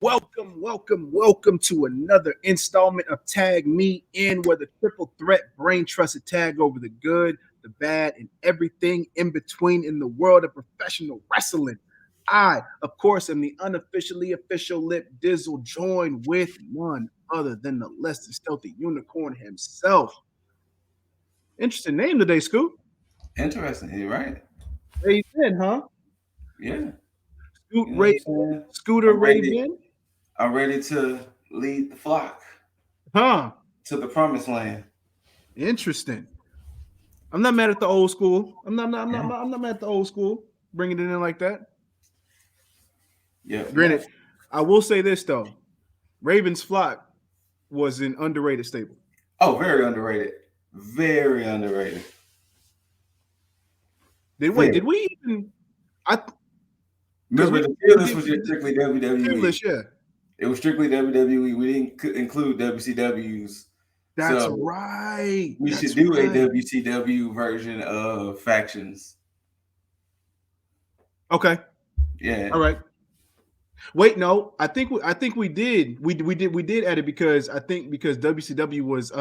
Welcome to another installment of Tag Me In, where the triple threat brain trusted tag over the good, the bad, and everything in between in the world of professional wrestling. I, of course, am the unofficially official Lip Dizzle, joined with none other than the less than stealthy unicorn himself. Interesting name today, Scoot. Interesting, you're right. Ray Ben, huh? Yeah. Scoot You know what Ray, I'm saying? Scooter I'm Ray ready. Ben, I'm ready to lead the flock huh? to the promised land. Interesting. I'm not mad at the old school. Yeah. I'm not mad at the old school. Bringing it in like that. Yep. Granted, I will say this though: Ravens flock was an underrated stable. Oh, very underrated. Very underrated. Very. Did we even? I because Remember, we the tier list did was just strictly WWE. yeah. It was strictly WWE. We didn't include WCWs. That's So right. we should That's do a right. WCW version of factions. Okay. Yeah. All right. Wait, no. I think we did. We did add it because I think because WCW was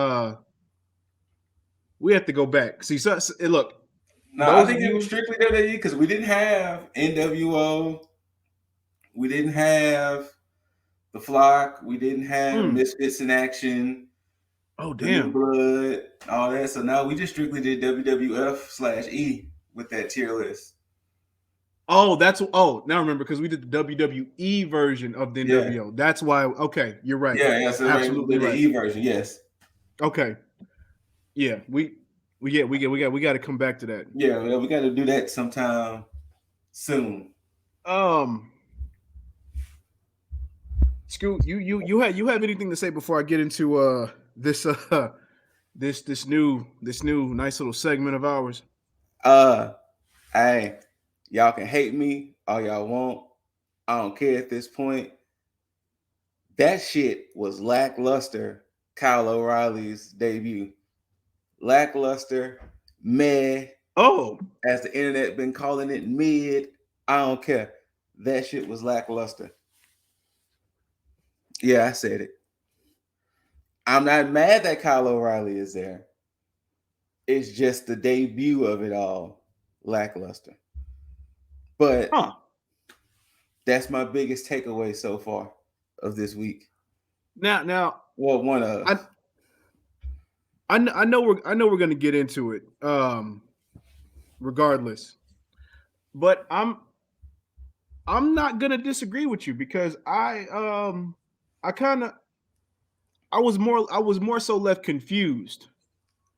we have to go back. See, look, No, I those of think it was you strictly WWE because we didn't have NWO. We didn't have the Flock. We didn't have Misfits in Action, oh the New damn. Blood, all that. So now we just strictly did WWF/E with that tier list. Oh, now I remember because we did the WWE version of the NWO. Yeah. That's why. Okay, you're right. Yeah. So right, we Absolutely did the right. E version. Yes. Okay. Yeah, we got to come back to that. Yeah, we got to do that sometime soon. Scoot, you have anything to say before I get into this this new nice little segment of ours? Hey, y'all can hate me all y'all want. I don't care at this point. That shit was lackluster. Kyle O'Reilly's debut. Lackluster, meh, Oh, as the internet been calling it, mid. I don't care. That shit was lackluster. Yeah, I said it. I'm not mad that Kyle O'Reilly is there. It's just the debut of it all lackluster. But that's my biggest takeaway so far of this week. Now, well, one of. I know we're gonna get into it. Regardless, but I'm not gonna disagree with you because I was more so left confused.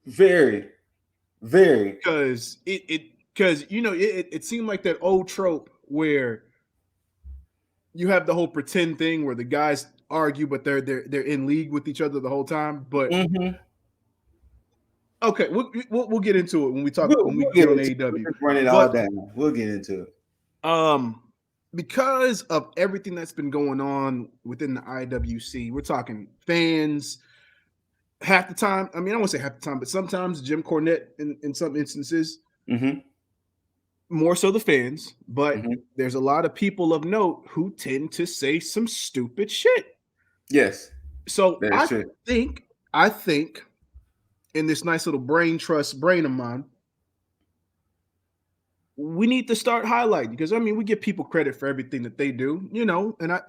Very because it seemed like that old trope where you have the whole pretend thing where the guys argue but they're in league with each other the whole time. But okay, we'll get into it when we talk when we get on AEW. We'll run it all down. We'll get into it. Because of everything that's been going on within the IWC, we're talking fans. Half the time, I mean, I won't say half the time, but sometimes Jim Cornette in some instances, more so the fans, but there's a lot of people of note who tend to say some stupid shit. Yes. So I think in this nice little brain of mine, we need to start highlighting because I mean we give people credit for everything that they do, and I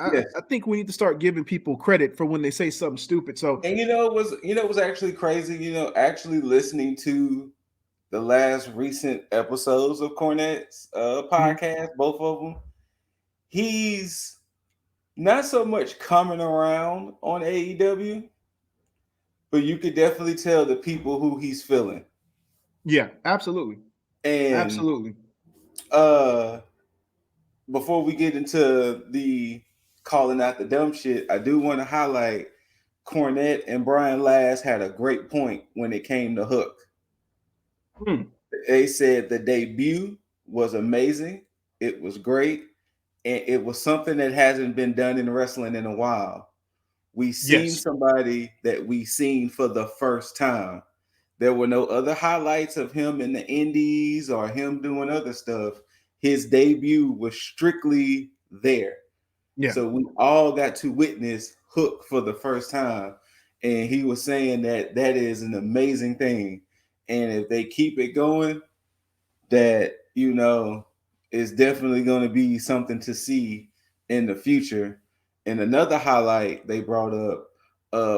think we need to start giving people credit for when they say something stupid. So and it was actually crazy, actually listening to the last recent episodes of Cornette's podcast, both of them. He's not so much coming around on AEW, but you could definitely tell the people who he's feeling. Yeah, absolutely. And absolutely. Before we get into the calling out the dumb shit, I do want to highlight Cornette and Brian Last had a great point when it came to Hook. They said the debut was amazing. It was great. And it was something that hasn't been done in wrestling in a while. We seen somebody that we seen for the first time. There were no other highlights of him in the indies or him doing other stuff. His debut was strictly there. Yeah. So we all got to witness Hook for the first time. And he was saying that that is an amazing thing. And if they keep it going, that, is definitely going to be something to see in the future. And another highlight they brought up,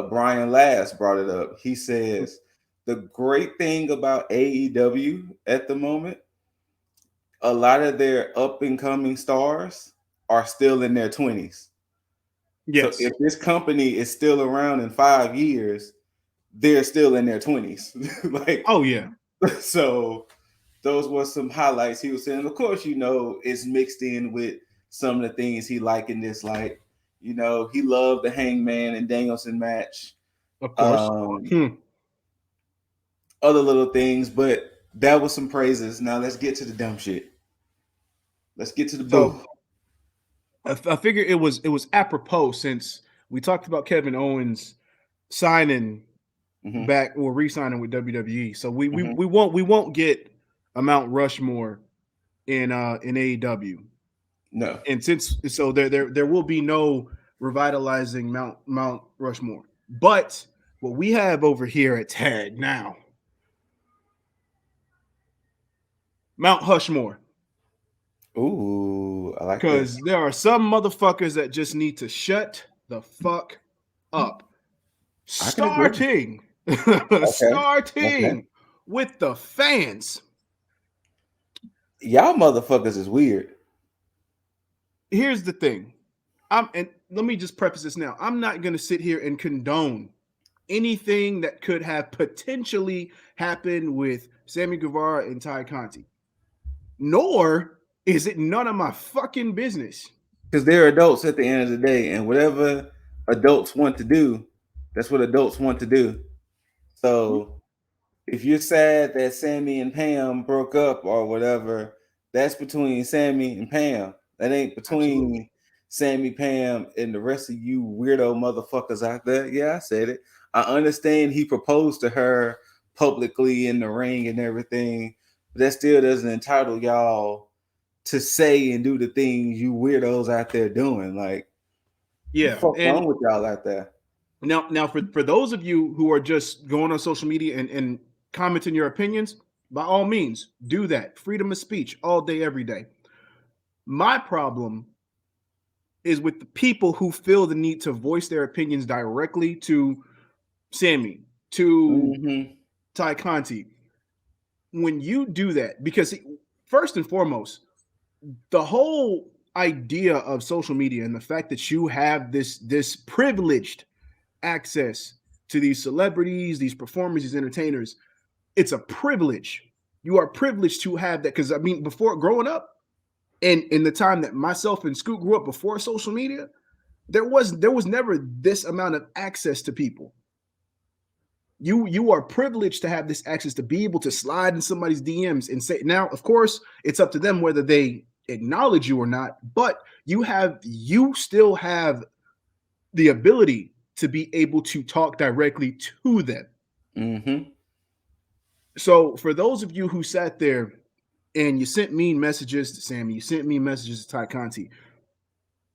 Brian Last brought it up. He says, the great thing about AEW at the moment, a lot of their up and coming stars are still in their 20s. So Yes. if this company is still around in 5 years, they're still in their 20s. Like, Oh yeah. so those were some highlights he was saying. Of course, it's mixed in with some of the things he liked and dislike. He loved the Hangman and Danielson match. Of course. Um, Hmm. other little things, but that was some praises. Now let's get to the dumb shit. Let's get to the boo. So I figure it was apropos since we talked about Kevin Owens signing Mm-hmm. back or re-signing with WWE. So we we, Mm-hmm. we won't we won't get a Mount Rushmore in AEW. No. And since so there will be no revitalizing Mount Rushmore. But what we have over here at Tag now, Mount Hushmore. Ooh, I like that. Because there are some motherfuckers that just need to shut the fuck up. I can agree. Starting, Okay. Okay. starting with the fans. Y'all motherfuckers is weird. Here's the thing. And let me just preface this now. I'm not gonna sit here and condone anything that could have potentially happened with Sammy Guevara and Ty Conti. Nor is it none of my fucking business. Because they're adults at the end of the day, and whatever adults want to do, that's what adults want to do. So if you're sad that Sammy and Pam broke up or whatever, that's between Sammy and Pam. That ain't Absolutely. between Sammy, Pam, and the rest of you weirdo motherfuckers out there. Yeah, I said it. I understand he proposed to her publicly in the ring and everything, but that still doesn't entitle y'all to say and do the things you weirdos out there doing. Like, what the Yeah. fuck And wrong with y'all out there? now for those of you who are just going on social media and commenting your opinions, by all means, do that. Freedom of speech all day, every day. My problem is with the people who feel the need to voice their opinions directly to Sammy, to Mm-hmm. Ty Conti. When you do that, because first and foremost, the whole idea of social media and the fact that you have this privileged access to these celebrities, these performers, these entertainers, it's a privilege. You are privileged to have that because I mean, before growing up, and in the time that myself and Scoot grew up before social media, there was never this amount of access to people. You are privileged to have this access to be able to slide in somebody's DMs and say, now of course it's up to them whether they acknowledge you or not, but you still have the ability to be able to talk directly to them. Mm-hmm. So for those of you who sat there and you sent mean messages to Sammy, you sent me messages to Ty Conti,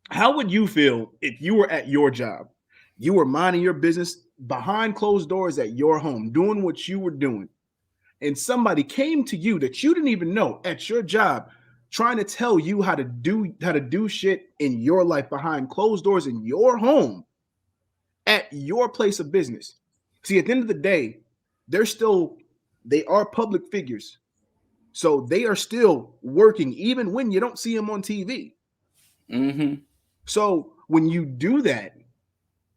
how would you feel if you were at your job, you were minding your business behind closed doors at your home, doing what you were doing, and somebody came to you that you didn't even know at your job, trying to tell you how to do shit in your life behind closed doors in your home, at your place of business? See, at the end of the day, they are public figures. So they are still working even when you don't see them on TV. Mm-hmm. So when you do that,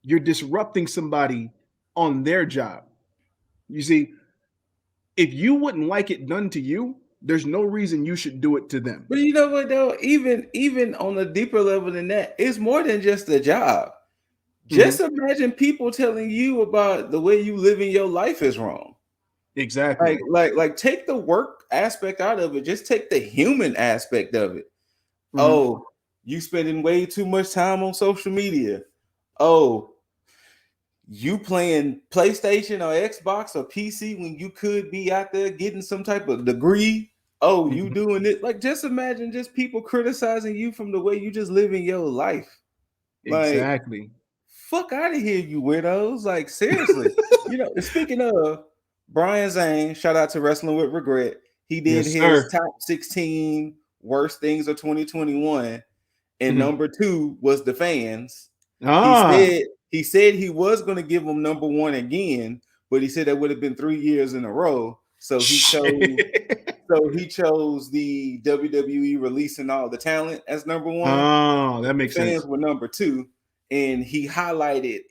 you're disrupting somebody on their job. You see, if you wouldn't like it done to you, there's no reason you should do it to them. But you know what though? Even on a deeper level than that, it's more than just a job. Mhm. Just imagine people telling you about the way you living your life is wrong. Exactly. Like take the work aspect out of it. Just take the human aspect of it. Mhm. Oh, you spending way too much time on social media. Oh, you playing PlayStation or Xbox or PC when you could be out there getting some type of degree. Oh, you Mhm. doing it? Like, just imagine just people criticizing you from the way you just living your life. Like, Exactly. fuck out of here, you weirdos. Like, seriously. And speaking of Brian Zane, shout out to Wrestling with Regret. He did Yes, his sir. top 16 worst things of 2021. And Mhm. number two was the fans. He Ah. said he said he was going to give them number one again, but he said that would have been 3 years in a row. So he chose. Shit. So he chose the WWE releasing all the talent as number one. Oh, that The makes fans sense. were number two, and he highlighted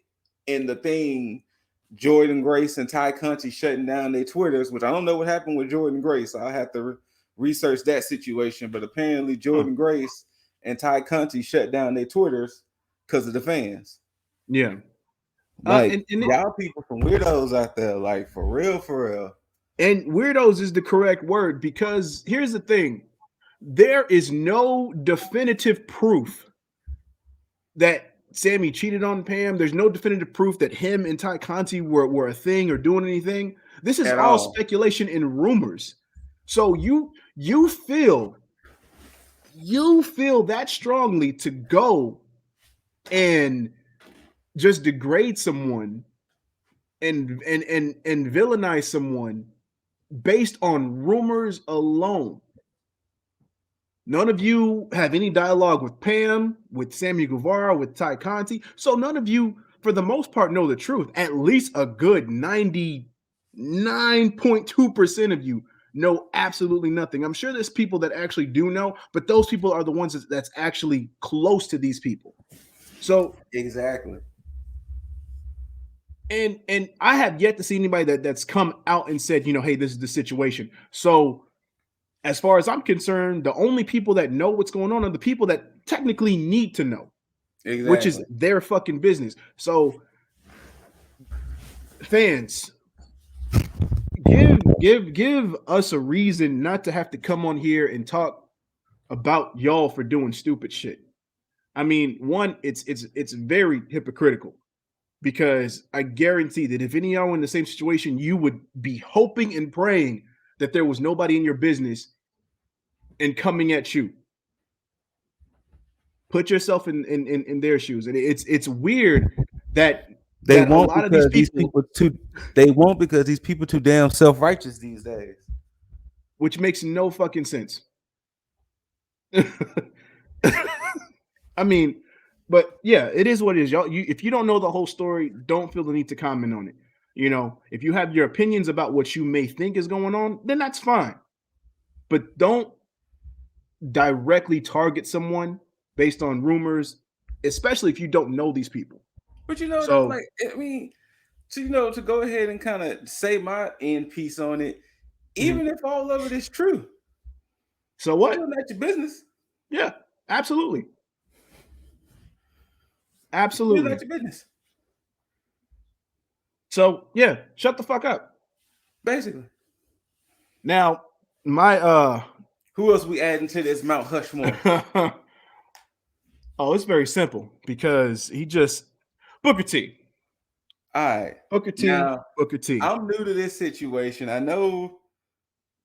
in the thing Jordan Grace and Ty Conti shutting down their Twitters, which I don't know what happened with Jordan Grace. I'll have to research that situation, but apparently Huh. Jordan Grace and Ty Conti shut down their Twitters because of the fans. Yeah. Like, And y'all people from weirdos out there, like, for real, for real. and weirdos is the correct word because here's the thing: there is no definitive proof that Sammy cheated on Pam. There's no definitive proof that him and Ty Conti were a thing or doing anything. This is At all all. speculation and rumors. So you feel that strongly to go and just degrade someone and villainize someone based on rumors alone. None of you have any dialogue with Pam, with Sammy Guevara, with Ty Conti. So none of you, for the most part, know the truth. At least a good 99.2% of you know absolutely nothing. I'm sure there's people that actually do know, but those people are the ones that's actually close to these people. So Exactly. and I have yet to see anybody that's come out and said, hey, this is the situation. So as far as I'm concerned, the only people that know what's going on are the people that technically need to know, which is Exactly. their fucking business. So, fans, give us a reason not to have to come on here and talk about y'all for doing stupid shit. I mean, one, it's very hypocritical because I guarantee that if any of y'all were in the same situation, you would be hoping and praying that there was nobody in your business and coming at you. Put yourself in their shoes, and it's weird that They that a won't lot of these because these people, people too. They won't because these people too damn self righteous these days. which makes no fucking sense. I mean, but yeah, it is what it is. Y'all, if you don't know the whole story, don't feel the need to comment on it. If you have your opinions about what you may think is going on, then that's fine. But don't directly target someone based on rumors, especially if you don't know these people. But that's So, like, I mean, to go ahead and kind of say my end piece on it, mhm. even if all of it is true, So still what? not your business. Yeah, absolutely. Still not Absolutely. your business. So yeah, shut the fuck up. Basically. Now, my Who else we adding to this Mount Hushmore? oh, it's very simple because he just Booker T. All right. Booker T. Now, Booker T. I'm new to this situation. I know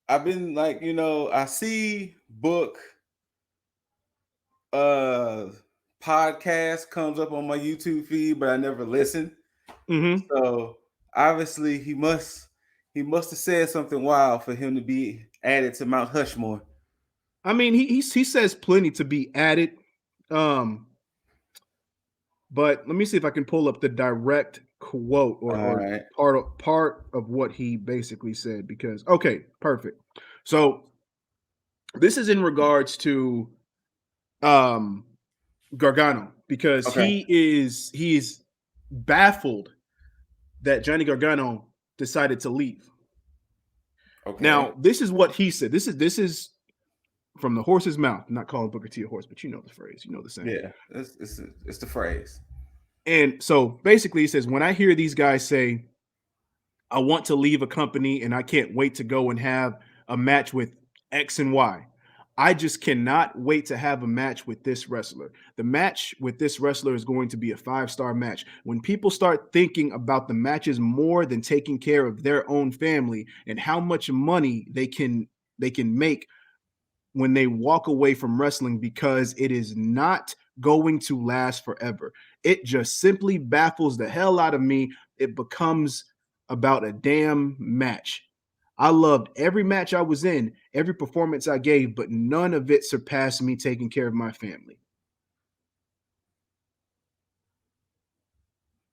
I've been like, I see Book uh podcast comes up on my YouTube feed, but I never listen. Mm-hmm. So obviously he must have said something wild for him to be added to Mount Hushmore. I mean, he says plenty to be added. Um, but let me see if I can pull up the direct quote or All or right. part of what he basically said because okay, perfect. So this is in regards to um Gargano because Okay. he's baffled that Johnny Gargano decided to leave. Okay. Now, this is what he said. This is from the horse's mouth. I'm not calling Booker T a horse, but you know the phrase, you know the saying. Yeah. It's the phrase. And so basically, he says, when I hear these guys say, "I want to leave a company and I can't wait to go and have a match with X and Y," I just cannot wait to have a match with this wrestler. The match with this wrestler is going to be a 5-star match. When people start thinking about the matches more than taking care of their own family and how much money they can make when they walk away from wrestling, because it is not going to last forever. It just simply baffles the hell out of me. It becomes about a damn match. I loved every match I was in, every performance I gave, but none of it surpassed me taking care of my family.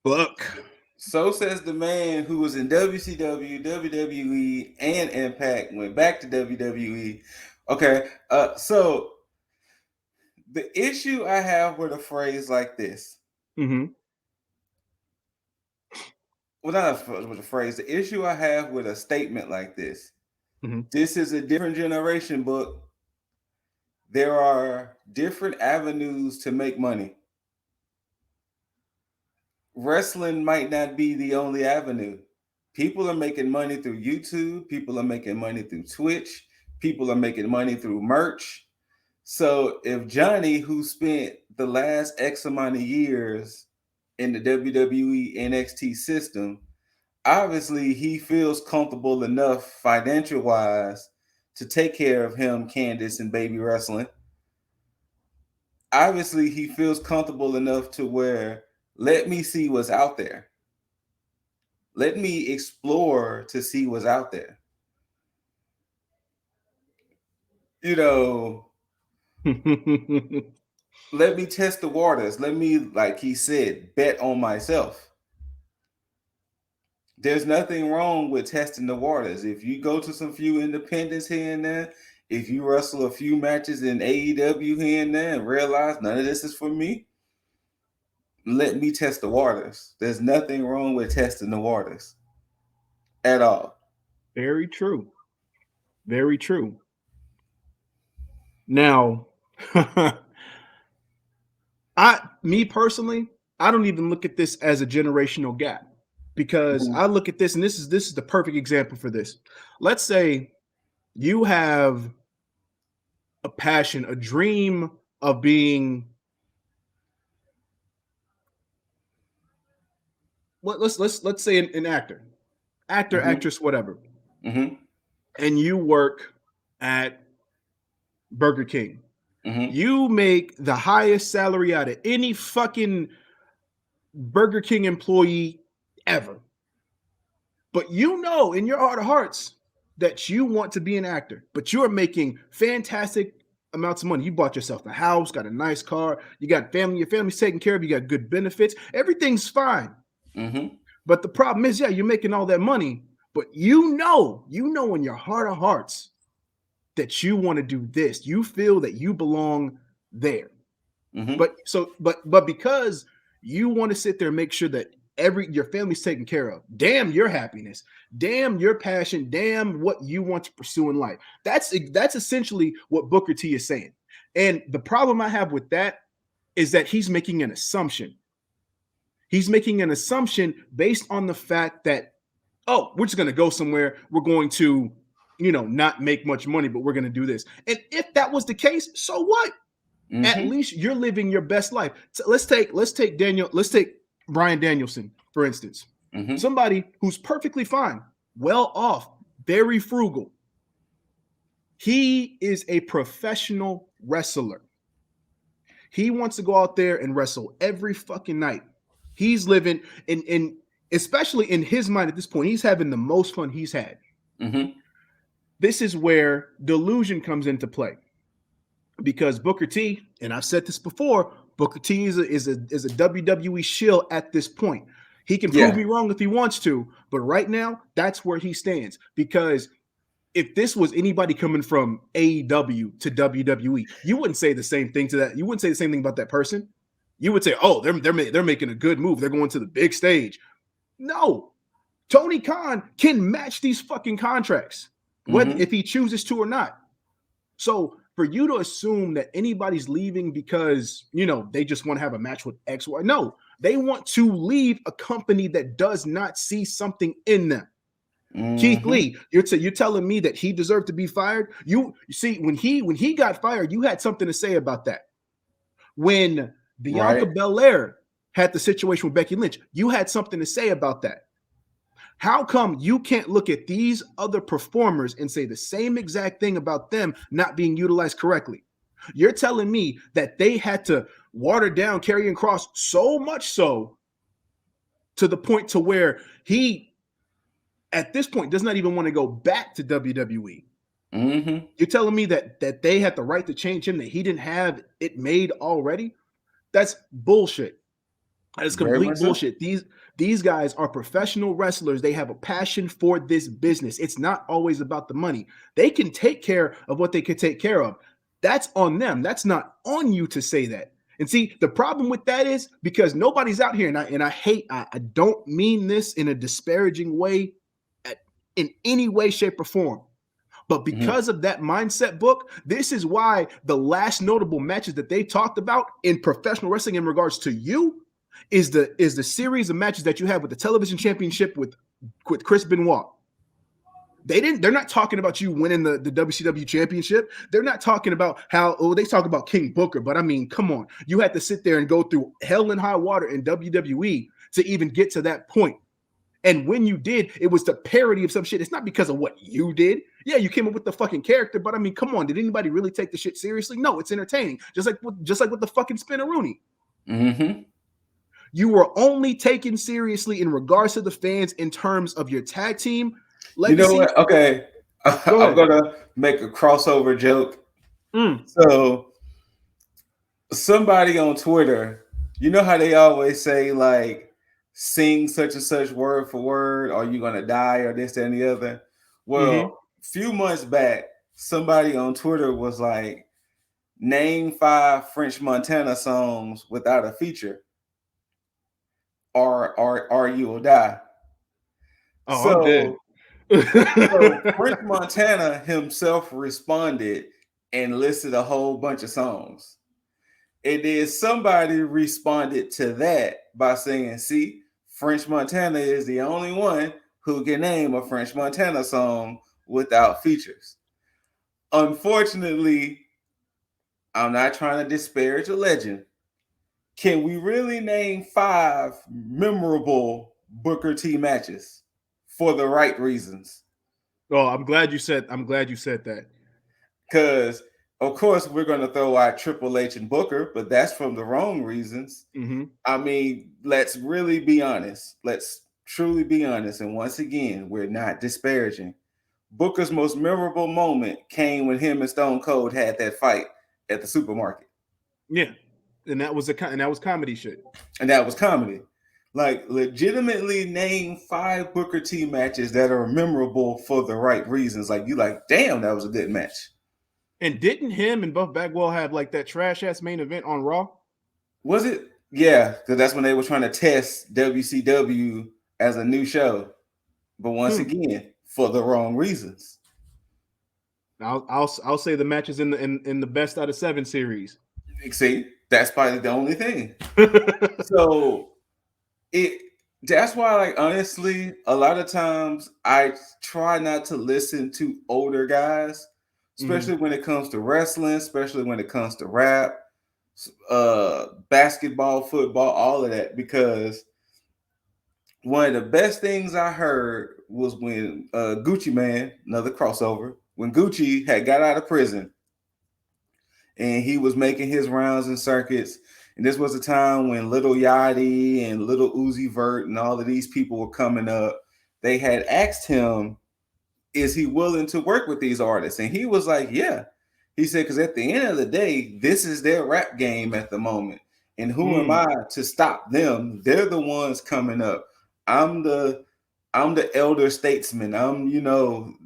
Buck. So says the man who was in WCW, WWE, and Impact, went back to WWE. Okay, so the issue I have with a phrase like this, Mm-hmm. well, not with a phrase, the issue I have with a statement like Mm-hmm. this is a different generation book. There are different avenues to make money. Wrestling might not be the only avenue. People are making money through YouTube, people are making money through Twitch, people are making money through merch. So if Johnny, who spent the last X amount of years in the WWE NXT system, obviously he feels comfortable enough financial wise to take care of him, Candace, and baby wrestling. Obviously he feels comfortable enough to where, let me see what's out there. Let me explore to see what's out there. You know, let me test the waters. Let me, like he said, bet on myself. There's nothing wrong with testing the waters. If you go to some few independents here and there, if you wrestle a few matches in AEW here and there and realize none of this is for me, let me test the waters. There's nothing wrong with testing the waters at all. Very true. Very true. Now, me personally, I don't even look at this as a generational gap, because Mhm. I look at this, and this is the perfect example for this. Let's say you have a passion, a dream of being, let's say an actor, Mhm. actress, whatever, Mhm. and you work at Burger King. Mhm. You make the highest salary out of any fucking Burger King employee ever. But you know in your heart of hearts that you want to be an actor, but you're making fantastic amounts of money. You bought yourself a house, got a nice car, you got family, your family's taken care of, you got good benefits, everything's fine. Mhm. But the problem is, yeah, you're making all that money, but you know in your heart of hearts that you want to do this. You feel that you belong there. Mhm. But because you want to sit there and make sure that your family's taken care of, damn your happiness, damn your passion, damn what you want to pursue in life. That's essentially what Booker T is saying. And the problem I have with that is that he's making an assumption. He's making an assumption based on the fact that, oh, we're just going to go somewhere, we're going to, not make much money, but we're going to do this. And if that was the case, so what? At Mhm. least you're living your best life. So let's take Brian Danielson, for instance. Mhm. Somebody who's perfectly fine, well off, very frugal. He is a professional wrestler. He wants to go out there and wrestle every fucking night. He's living in especially in his mind at this point, he's having the most fun he's had. Mhm. This is where delusion comes into play, because Booker T, and I've said this before, Booker T is a WWE shill at this point. He can prove Yeah. me wrong if he wants to, but right now that's where he stands. Because if this was anybody coming from AEW to WWE, you wouldn't say the same thing to that. You wouldn't say the same thing about that person. You would say, "Oh, they're making a good move. They're going to the big stage." No, Tony Khan can match these fucking contracts, whether Mhm. if he chooses to or not. So for you to assume that anybody's leaving because they just want to have a match with X, Y, no, they want to leave a company that does not see something in them. Keith Mm-hmm. Lee, you're telling me that he deserved to be fired? You see, when he got fired, you had something to say about that. When Bianca Right. Belair had the situation with Becky Lynch, you had something to say about that. How come you can't look at these other performers and say the same exact thing about them not being utilized correctly? You're telling me that they had to water down Karrion Kross so much so to the point to where he, at this point, does not even want to go back to WWE. Mm-hmm. You're telling me that they had the right to change him, that he didn't have it made already? That's bullshit. That is Very complete much so. bullshit. These guys are professional wrestlers. They have a passion for this business. It's not always about the money. They can take care of what they can take care of. That's on them. That's not on you to say that. And see, the problem with that is because nobody's out here, and I don't mean this in a disparaging way, in any way, shape, or form. But Mm-hmm. because of that mindset book, this is why the last notable matches that they talked about in professional wrestling in regards to you is the series of matches that you have with the television championship with Chris Benoit. They're not talking about you winning the WCW championship. They're not talking about they talk about King Booker, but I mean, come on. You had to sit there and go through hell and high water in WWE to even get to that point. And when you did, it was the parody of some shit. It's not because of what you did. Yeah, you came up with the fucking character, but I mean, come on, did anybody really take the shit seriously? No, it's entertaining. Just like with the fucking Spinneroonie. Mm-hmm. You were only taken seriously in regards to the fans in terms of your tag team You know legacy. what? Okay. Go I'm ahead. gonna make a crossover joke. Mm, So somebody on Twitter, you know how they always say like sing such and such word for word, or you gonna die, or this, that, and the other. Well, mm-hmm. a few months back, somebody on Twitter was like, name 5 French Montana songs without a feature, or you will die. Oh, I'm dead. So so French Montana himself responded and listed a whole bunch of songs. And then somebody responded to that by saying, see, French Montana is the only one who can name a French Montana song without features. Unfortunately, I'm not trying to disparage a legend. Can we really name 5 memorable Booker T matches for the right reasons? Oh, I'm glad you said that. Because, of course, we're going to throw out Triple H and Booker, but that's from the wrong reasons. Mm-hmm. I mean, let's really be honest. Let's truly be honest. And once again, we're not disparaging. Booker's most memorable moment came when him and Stone Cold had that fight at the supermarket. Yeah. And that was comedy shit. And that was comedy. Like, legitimately name 5 Booker T matches that are memorable for the right reasons. Like, you like, damn, that was a good match. And didn't him and Buff Bagwell have like that trash ass main event on Raw? Was it? Yeah, because that's when they were trying to test WCW as a new show. But once Hmm. again, for the wrong reasons. I'll say the matches in the best out of 7 series. See, that's probably the only thing. So it that's why, like, honestly, a lot of times I try not to listen to older guys, Mhm. especially when it comes to wrestling, especially when it comes to rap, basketball, football, all of that, because one of the best things I heard was when Gucci Man, another crossover, when Gucci had got out of prison and he was making his rounds and circuits. And this was a time when Little Yachty and Little Uzi Vert and all of these people were coming up. They had asked him, is he willing to work with these artists? And he was like, yeah. He said, because at the end of the day, this is their rap game at the moment. And who am Mm. I to stop them? They're the ones coming up. I'm the I'm the elder statesman.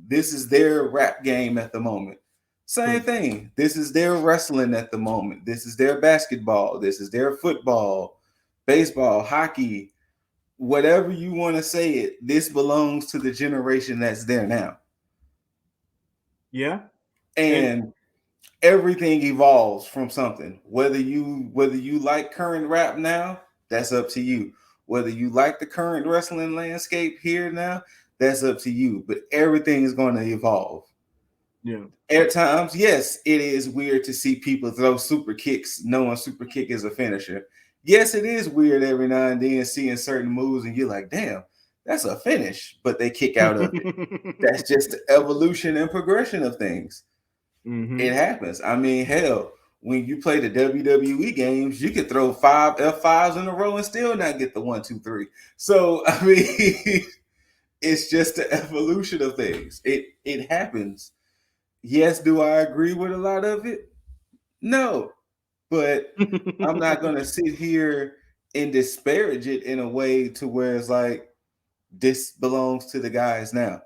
This is their rap game at the moment. Same Hmm. thing. This is their wrestling at the moment. This is their basketball. This is their football, baseball, hockey, whatever you want to say it. This belongs to the generation that's there now. Yeah. And And everything evolves from something. Whether you like current rap now, that's up to you. Whether you like the current wrestling landscape here now, that's up to you. But everything is going to evolve. Yeah. At times, yes, it is weird to see people throw super kicks, knowing super kick is a finisher. Yes, it is weird every now and then seeing certain moves, and you're like, damn, that's a finish, but they kick out of it. That's just the evolution and progression of things. It happens. I mean, hell, when you play the WWE games, you could throw 5 F5s in a row and still not get the 1, 2, 3. So I mean, it's just the evolution of things. It happens. Yes, do I agree with a lot of it? No, but I'm not gonna sit here and disparage it in a way to where it's like this belongs to the guys now.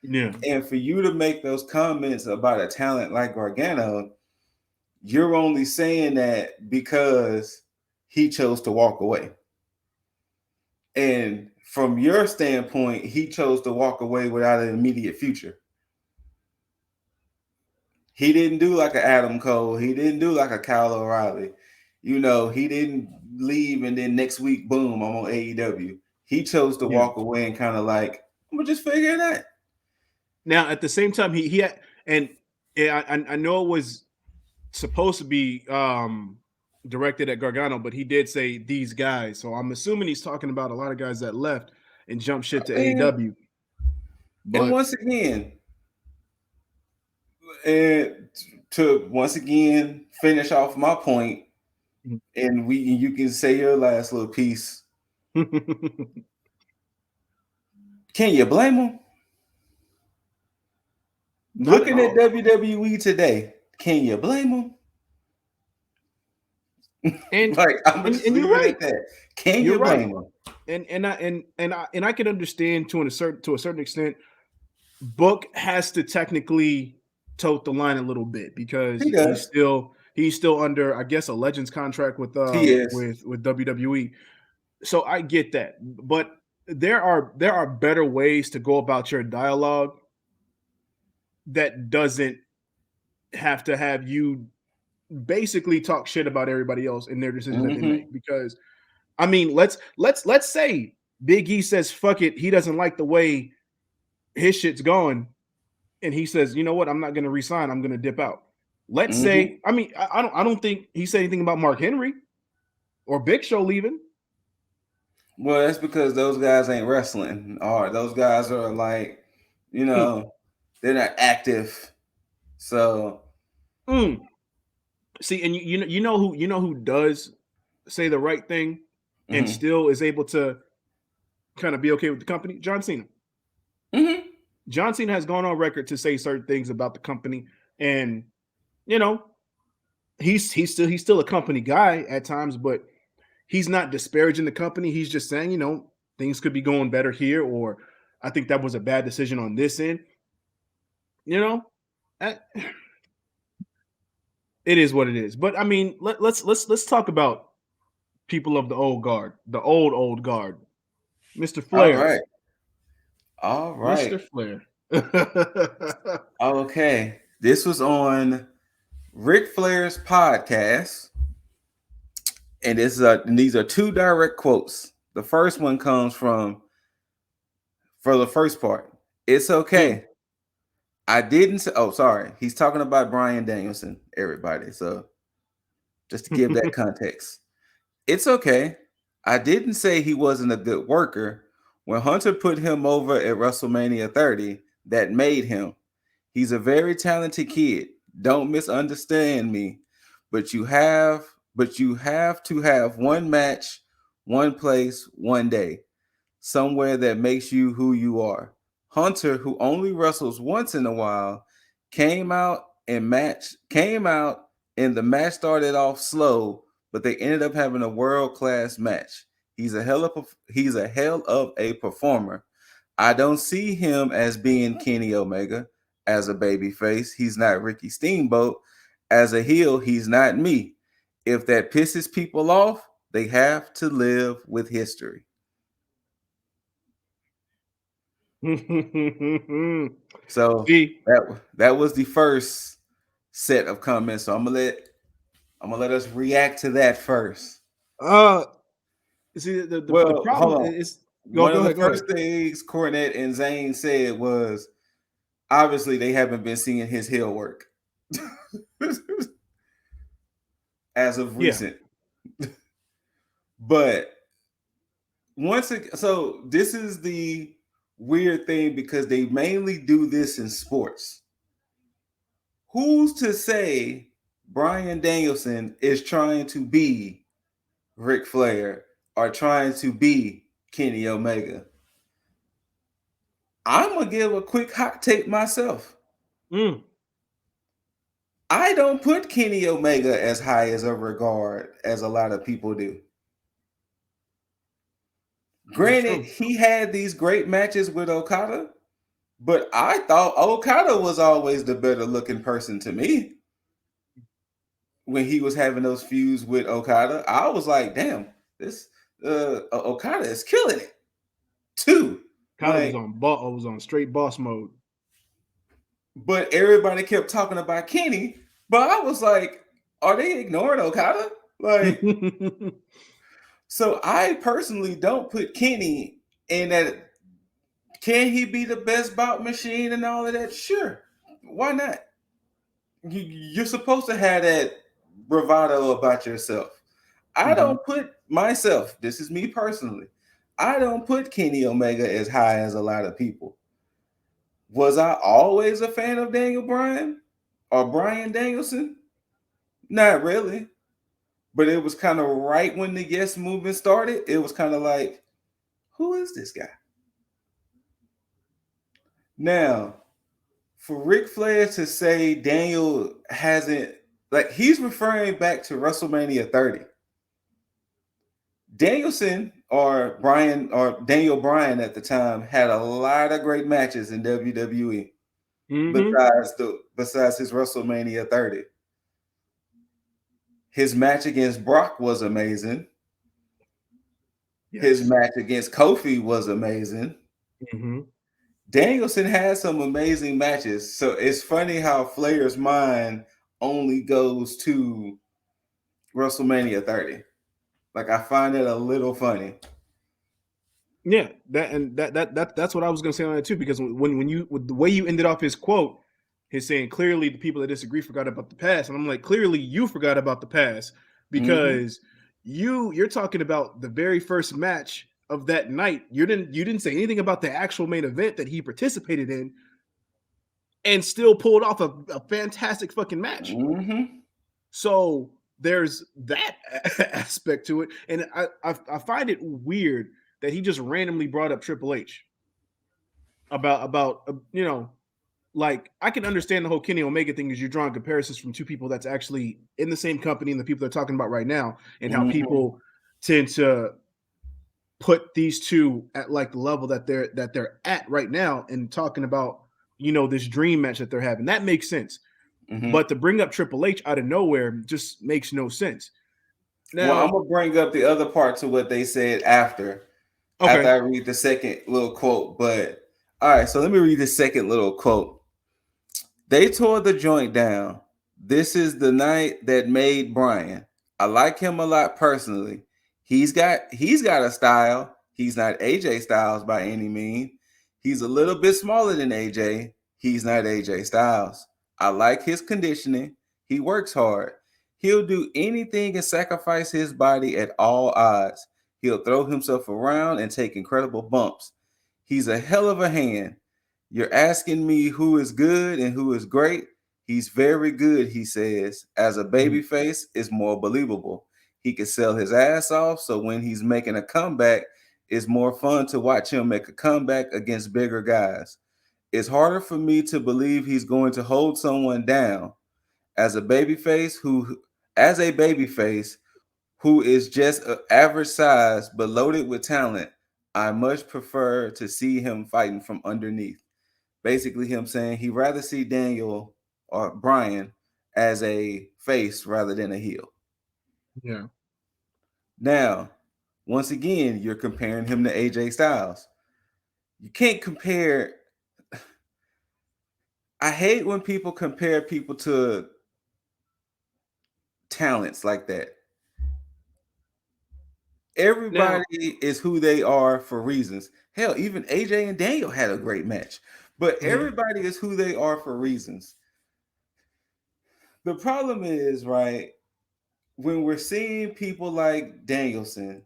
Yeah. And for you to make those comments about a talent like Gargano, you're only saying that because he chose to walk away. And from your standpoint, he chose to walk away without an immediate future. He didn't do like an Adam Cole. He didn't do like a Kyle O'Reilly. He didn't leave and then next week, boom, I'm on AEW. He chose to Yeah. walk away and kind of like, I'm gonna just figure it out. Now, at the same time, he had, and yeah, I know it was supposed to be directed at Gargano, but he did say these guys. So I'm assuming he's talking about a lot of guys that left and jumped shit to And, AEW. and But once again, and to once again finish off my point, and you can say your last little piece. Can you blame him? not at Looking at all. WWE today, can you blame him? And Like I'm gonna just and you're leave it right. at that. Can You're you right. blame him? And I can understand to a certain extent. Book has to technically tote the line a little bit because He does. he's still under, I guess, a Legends contract He is. with WWE. So I get that, but there are better ways to go about your dialogue that doesn't have to have you basically talk shit about everybody else in their decisions that they Mm-hmm. make. Because I mean, let's say Big E says fuck it, he doesn't like the way his shit's going, and he says, you know what, I'm not going to resign, I'm going to dip out. Let's Mm-hmm. say, I mean, I don't think he said anything about Mark Henry or Big Show leaving. Well, that's because those guys ain't wrestling, or those guys are like, you Mm, know, they're not active. So, mm. See, and you know who does say the right thing and mm-hmm. still is able to kind of be okay with the company? John Cena. Mm-hmm. John Cena has gone on record to say certain things about the company, and you know he's still a company guy at times, but he's not disparaging the company. He's just saying, things could be going better here, or I think that was a bad decision on this end. You know, eh, it is what it is. But I mean, let's talk about people of the old guard, the old guard, Mister All Flair, right. All Mister right. Flair. Okay. This was on Ric Flair's podcast, and these are two direct quotes. The first one comes from for the first part. It's Mm. okay. I didn't say, oh, sorry. He's talking about Brian Danielson, everybody. So just to give that context. It's okay. I didn't say he wasn't a good worker. When Hunter put him over at WrestleMania 30, that made him. He's a very talented kid. Don't misunderstand me. But you have to have one match, one place, one day, somewhere that makes you who you are. Hunter, who only wrestles once in a while, came out and the match started off slow, but they ended up having a world-class match. He's a hell of a performer. I don't see him as being Kenny Omega as a baby face. He's not Ricky Steamboat. As a heel, he's not me. If that pisses people off, they have to live with history. So See, that was the first set of comments. So I'm gonna let us react to that first. uh, see, the Well, hold problem on. is. one of the Go first ahead. things Cornette and Zayn said was obviously they haven't been seeing his heel work as of Yeah. recent. But so this is the weird thing because they mainly do this in sports. Who's to say Bryan Danielson is trying to be Ric Flair or trying to be Kenny Omega? I'm gonna give a quick hot take myself. Mm, I don't put Kenny Omega as high as a regard as a lot of people do. that's Granted, true. he had these great matches with Okada, but I thought Okada was always the better looking person to me when he was having those feuds with Okada. I was like, damn, this Okada is killing it too. Kyle was Like, on was on straight boss mode. but everybody kept talking about Kenny, but I was like, are they ignoring Okada? Like, so I personally don't put Kenny in that. Can he be the best bout machine and all of that? Sure. Why not? You're supposed to have that bravado about yourself. I Hmm. don't put myself, this is me personally, I don't put Kenny Omega as high as a lot of people. Was I always a fan of Daniel Bryan or Bryan Danielson? Not really. But it was kind of right when the Yes movement started. It was kind of like, who is this guy? Now, for Ric Flair to say Daniel hasn't, like, he's referring back to WrestleMania 30. Danielson or Brian or Daniel Bryan at the time had a lot of great matches in WWE Hmm. besides his WrestleMania 30. His match against Brock was amazing. His Yes. match against Kofi was amazing. Hmm. Danielson had some amazing matches. So it's funny how Flair's mind only goes to WrestleMania 30. Like I find it a little funny. Yeah, that's what I was gonna say on that too. Because when you with the way you ended off his quote, he's saying clearly the people that disagree forgot about the past, and I'm like, clearly you forgot about the past Mm-hmm. because you're talking about the very first match of that night. You didn't say anything about the actual main event that he participated in, and still pulled off a fantastic fucking match. Mm-hmm. So there's that aspect to it, and I find it weird that he just randomly brought up Triple H about like I can understand the whole Kenny Omega thing is you're drawing comparisons from two people that's actually in the same company and the people they're talking about right now, and how Mm-hmm. people tend to put these two at like the level that they're at right now and talking about this dream match that they're having. That makes sense. Mm-hmm. But to bring up Triple H out of nowhere just makes no sense. Well, I'm Now, gonna bring up the other part to what they said after okay. I read the second little quote. But all right, so let me read the second little quote. They tore the joint down. This is the night that made Brian. I like him a lot personally. He's got a style. He's not AJ Styles by any means. He's a little bit smaller than AJ. He's not AJ Styles. I like his conditioning. He works hard. He'll do anything and sacrifice his body at all odds. He'll throw himself around and take incredible bumps. He's a hell of a hand. You're asking me who is good and who is great. He's very good, he says. As a Mhm. babyface, it's more believable. He can sell his ass off, so when he's making a comeback, it's more fun to watch him make a comeback against bigger guys. It's harder for me to believe he's going to hold someone down. As a babyface who is just an average size but loaded with talent, I much prefer to see him fighting from underneath. Basically, him saying he'd rather see Daniel or Brian as a face rather than a heel. Yeah. Now, once again, you're comparing him to AJ Styles. You can't compare. I hate when people compare people to talents like that. Now, Everybody is who they are for reasons. Hell, even AJ and Daniel had a great match. But mhm, everybody is who they are for reasons. The problem is, right, when we're seeing people like Danielson,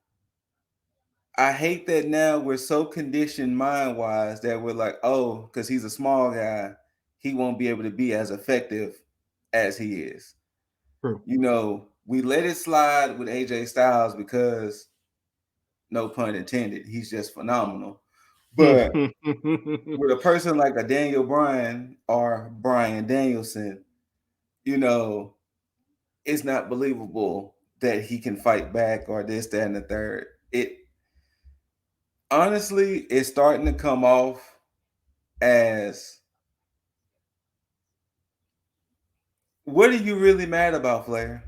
I hate that now we're so conditioned mind wise that we're like, oh, because he's a small guy, he won't be able to be as effective as he is. true. We let it slide with AJ Styles because, no pun intended, he's just phenomenal. But with a person like a Daniel Bryan or Brian Danielson, you know, it's not believable that he can fight back or this, that, and the third. It honestly is starting to come off as, what are you really mad about, Flair?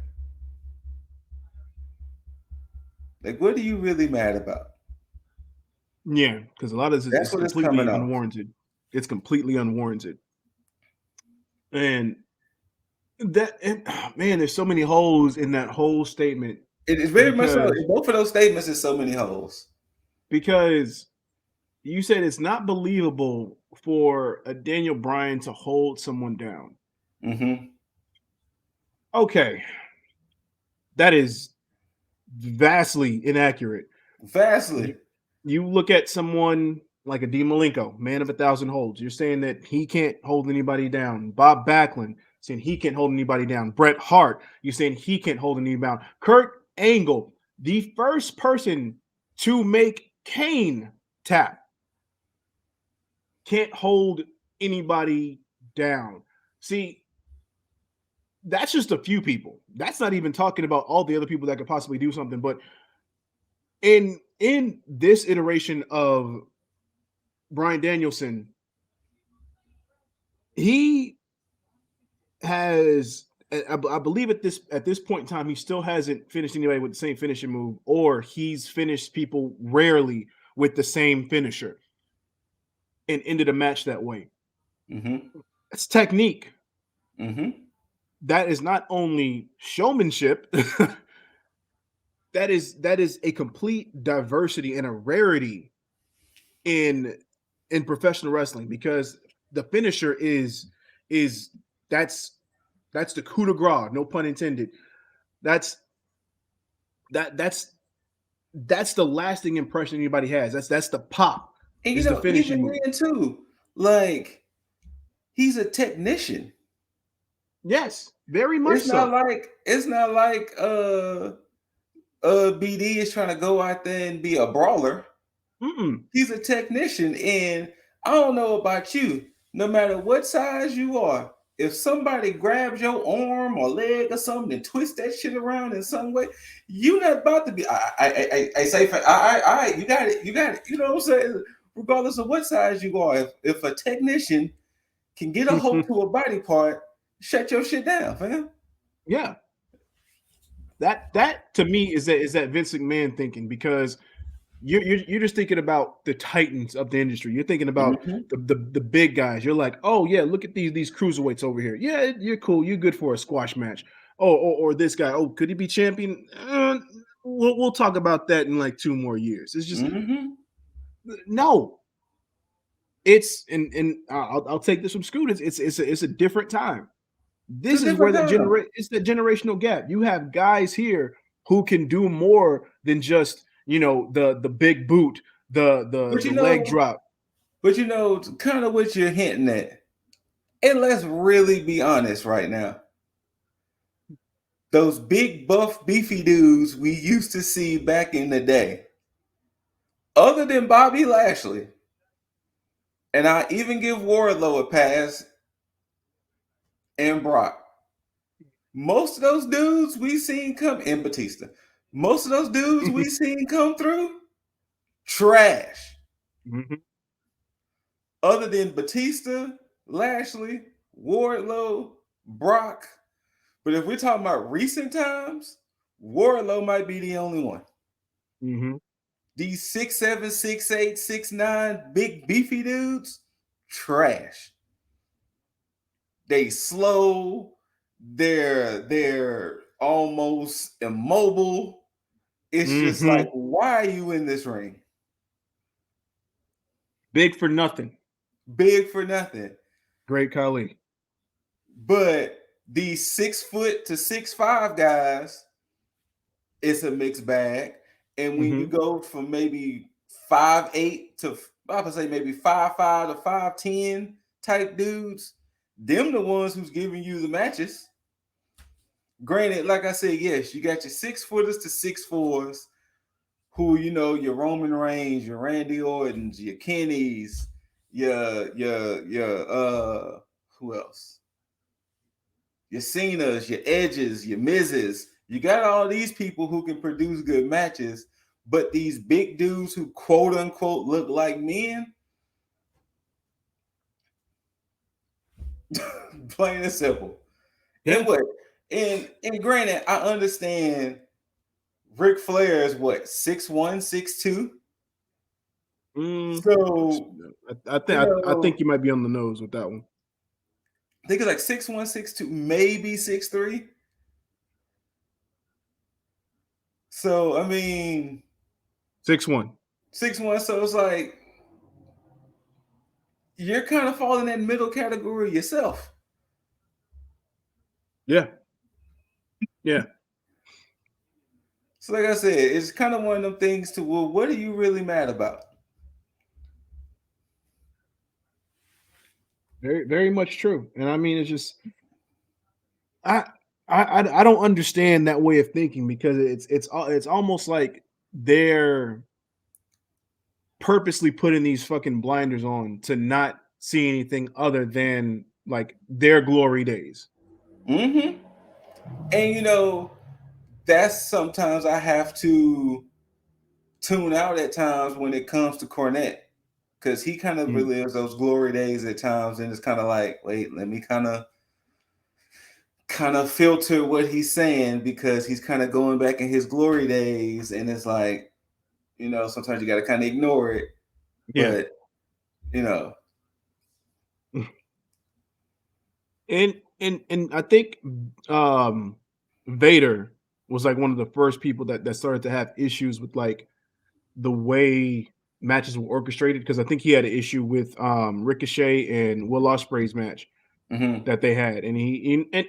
Like, what are you really mad about? Yeah, because a lot of this That's is what it's coming completely off. unwarranted. It's completely unwarranted, and man, there's so many holes in that whole statement It is very much so. because In both of those statements, there's so many holes. because you said it's not believable for a Daniel Bryan to hold someone down. Mm-hmm. Okay, that is vastly inaccurate. Vastly. You look at someone like a Dean Malenko, man of a thousand holds. You're saying that he can't hold anybody down. Bob Backlund saying he can't hold anybody down. Bret Hart, you're saying he can't hold anybody down. Kurt Angle, the first person to make Kane tap, can't hold anybody down. See, that's just a few people. That's not even talking about all the other people that could possibly do something. But in this iteration of Brian Danielson, he has I believe at this point in time he still hasn't finished anybody with the same finishing move, or he's finished people rarely with the same finisher and ended a match that way. Mm-hmm. That's technique. Mm-hmm. That is not only showmanship, that is a complete diversity and a rarity in professional wrestling, because the finisher is that's that's the coup de grace, no pun intended. That's that's that's the lasting impression anybody has. That's the pop. And Is the finishing even move. then too, like, he's a technician. Yes, very much It's not so. like BD is trying to go out there and be a brawler. Mm-mm. He's a technician, and I don't know about you. No matter what size you are, if somebody grabs your arm or leg or something and twist that shit around in some way, you not about to be. I say, you got it, you got it. You know what I'm saying? Regardless of what size you are, if a technician can get a hold to a body part, shut your shit down, fam. Yeah, that to me is that Vince McMahon thinking, because you're just thinking about the titans of the industry. You're thinking about Mm-hmm. the big guys. You're like, oh yeah, look at these cruiserweights over here. Yeah, you're cool. You're good for a squash match. Oh, or this guy. Oh, could he be champion? We'll talk about that in like 2 more years. It's just Mm-hmm. no. It's and I'll take this from Scooters. It's a different time. It's a This is where different time. it's the generational gap. You have guys here who can do more than just the big boot, But the leg drop. kind of what you're hinting at. And let's really be honest right now. Those big, buff, beefy dudes we used to see back in the day, other than Bobby Lashley, and I even give Wardlow a pass and Brock, most of those dudes we seen come in Batista, most of those dudes we seen come through, trash. Mhm, Other than Batista, Lashley, Wardlow, Brock. But if we're talking about recent times, Wardlow might be the only one. mhm, These 6'7", 6'8", 6'9", big beefy dudes, trash. They slow. They're almost immobile. It's just like, Mm-hmm. why are you in this ring? Big for nothing. Big for nothing. Great Khali. But these 6 foot to 6'5" guys, it's a mixed bag. And when you Mm-hmm. go from maybe 5'8" to I would say maybe 5'5" to 5'10" type dudes, them the ones who's giving you the matches. Granted, like I said, yes, you got your 6 footers to 6'4s, who your Roman Reigns, your Randy Ortons, your Kennys, your who else? Your Cenas, your Edges, your Mizes. You got all these people who can produce good matches, but these big dudes who quote unquote look like men, plain and simple. And Yeah. what? And granted, I understand Ric Flair is what, 6'1", 6'2". Mm, So, you I know, think you might be on the nose with that one. I think it's like 6'1", 6'2", maybe 6'3". So I mean 6'1". 6'1", so it's like you're kind of falling in that middle category yourself. Yeah. Yeah. So like I said, it's kind of one of them things to, well, what are you really mad about? Very, very much true. And I mean, it's just I I don't understand that way of thinking because it's almost like they're purposely putting these fucking blinders on to not see anything other than like their glory days. Mm-hmm. And that's sometimes I have to tune out at times when it comes to Cornette, because he kind of Mm, relives those glory days at times, and it's kind of like, wait, let me kind of filter what he's saying, because he's kind of going back in his glory days, and it's like, sometimes you got to kind of ignore it, yeah. but you know, And I think um Vader was like one of the first people that started to have issues with like the way matches were orchestrated because I think he had an issue with Ricochet and Will Ospreay's match mm-hmm, that they had, and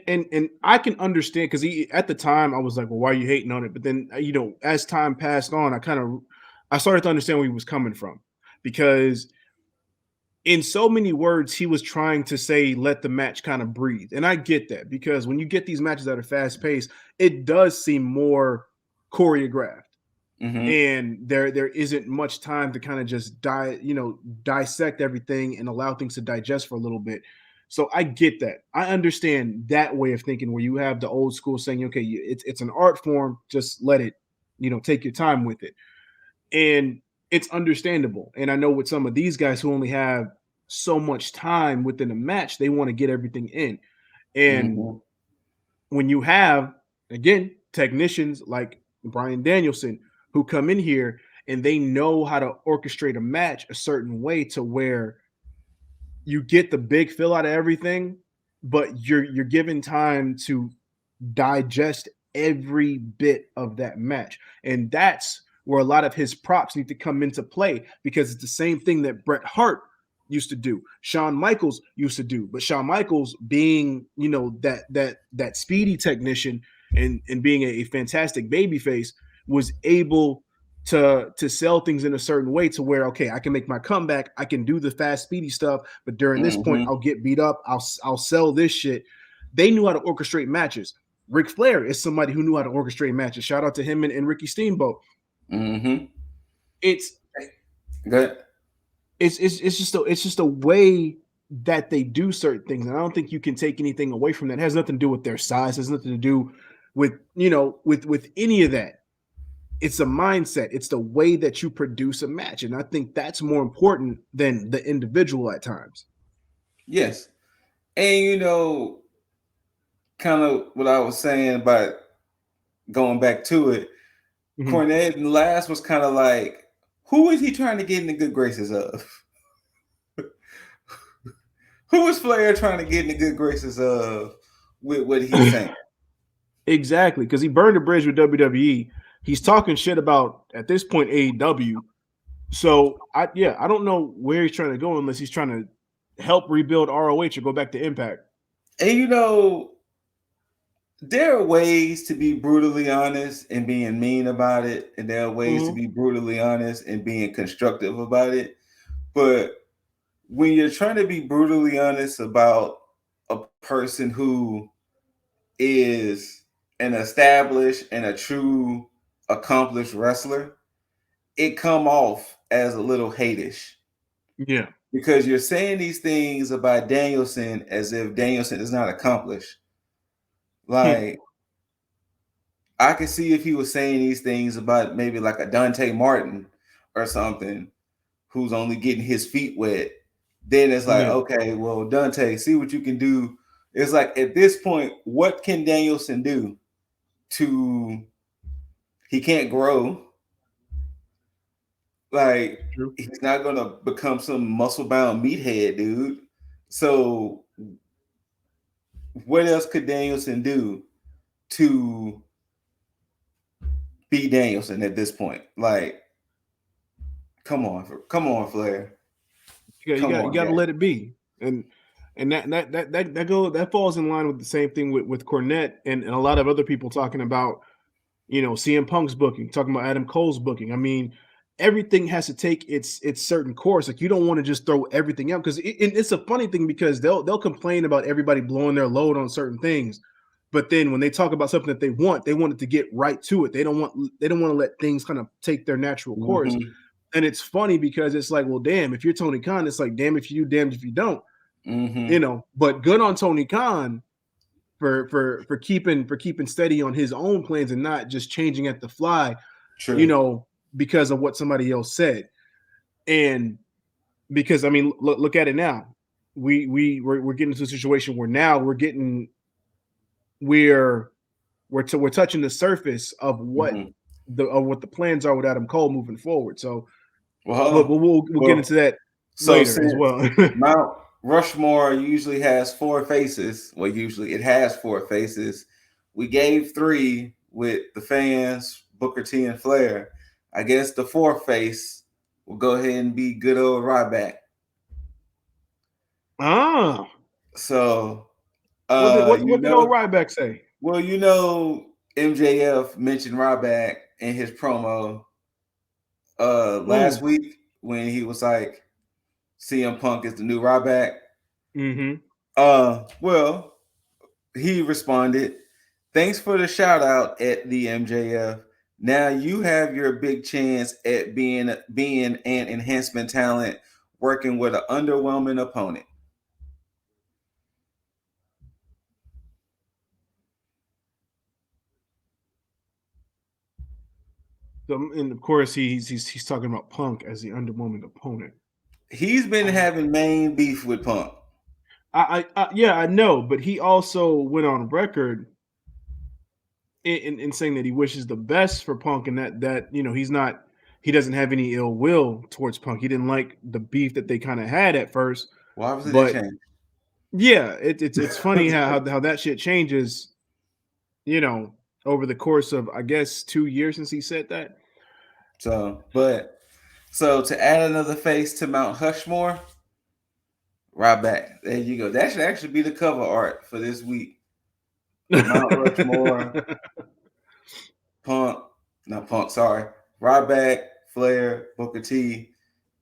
and I can understand because he at the time I was like, well, why are you hating on it? But then as time passed on, I started to understand where he was coming from because in so many words, he was trying to say, let the match kind of breathe. And I get that because when you get these matches that are fast paced, it does seem more choreographed. mm-hmm, And there isn't much time to kind of just dissect everything and allow things to digest for a little bit. So I get that. I understand that way of thinking where you have the old school saying, okay, it's an art form, just let it, take your time with it. And it's understandable. And I know with some of these guys who only have so much time within a match, they want to get everything in. And mm-hmm, when you have, again, technicians like Brian Danielson who come in here and they know how to orchestrate a match a certain way to where you get the big fill out of everything, but you're given time to digest every bit of that match. And that's where a lot of his props need to come into play because it's the same thing that Bret Hart used to do. Shawn Michaels used to do. But Shawn Michaels being, that speedy technician and being a fantastic babyface was able to sell things in a certain way to where okay, I can make my comeback, I can do the fast speedy stuff, but during this point mm-hmm, I'll get beat up, I'll sell this shit. They knew how to orchestrate matches. Ric Flair is somebody who knew how to orchestrate matches. Shout out to him and Ricky Steamboat. mm-hmm. It's Good. it's just a way that they do certain things, and I don't think you can take anything away from that. It has nothing to do with their size. It has nothing to do with with any of that. It's a mindset. It's the way that you produce a match, and I think that's more important than the individual at times. Yes, and kind of what I was saying about going back to it. Mhm. Cornette and last was kind of like, who is he trying to get in the good graces of? Who is Flair trying to get in the good graces of with what he's saying? Exactly, because he burned a bridge with WWE he's talking shit about at this point AEW. So I don't know where he's trying to go unless he's trying to help rebuild ROH or go back to Impact. And you know, there are ways to be brutally honest and being mean about it, and there are ways to Mm-hmm. be brutally honest and being constructive about it. But when you're trying to be brutally honest about a person who is an established and a true accomplished wrestler, it come off as a little hatish Yeah. because you're saying these things about Danielson as if Danielson is not accomplished. Like, I could see if he was saying these things about maybe like a Dante Martin or something who's only getting his feet wet. Then it's like, Yeah. okay, well, Dante, see what you can do. It's like at this point, what can Danielson do to he can't grow? Like, True. he's not gonna become some muscle bound meathead, dude. So what else could Danielson do to be Danielson at this point? Like, come on, Flair. You Come got you on, got to guys. let it be, and that falls in line with the same thing with Cornette and a lot of other people talking about CM Punk's booking, talking about Adam Cole's booking. I mean, everything has to take its certain course. Like you don't want to just throw everything out because it's a funny thing because they'll complain about everybody blowing their load on certain things, but then when they talk about something that they want it to get right to it. They don't want to let things kind of take their natural course. Mm-hmm. And it's funny because it's like, well, damn, if you're Tony Khan, it's like, damn if you do, damned if you don't, Mm-hmm. But good on Tony Khan for keeping steady on his own plans and not just changing at the fly, you True. know, because of what somebody else said. And because I mean, look at it now. We're getting to a situation where now we're we're touching the surface of Mm-hmm. what the plans are with Adam Cole moving forward. So, Well, hold but on. we'll get Well, into that so later as since well. Mount Rushmore usually has four faces, well, usually it has four faces. We gave three with the fans, Booker T and Flair. I guess the fourth face will go ahead and be good old Ryback. Ah, So, what did you what did old know, Ryback say? well, you know, MJF mentioned Ryback in his promo last Mm. week when he was like, CM Punk is the new Ryback. Mm-hmm. Well, he responded, "Thanks for the shout out at the MJF. Now you have your big chance at being an enhancement talent working with an underwhelming opponent." So, and of course, he's talking about Punk as the underwhelming opponent. He's been Uh, having main beef with Punk. yeah, I know, but he also went on record in saying that he wishes the best for Punk and that he doesn't have any ill will towards Punk. He didn't like the beef that they kind of had at first, Well, obviously that but changed. yeah, it's funny how that shit changes, you know, over the course of I guess 2 years since he said that. So to add another face to Mount Hushmore, Ryback. There you go. That should actually be the cover art for this week. Mount Rushmore, Punk, not Punk, sorry, Ryback, Flair, Booker T,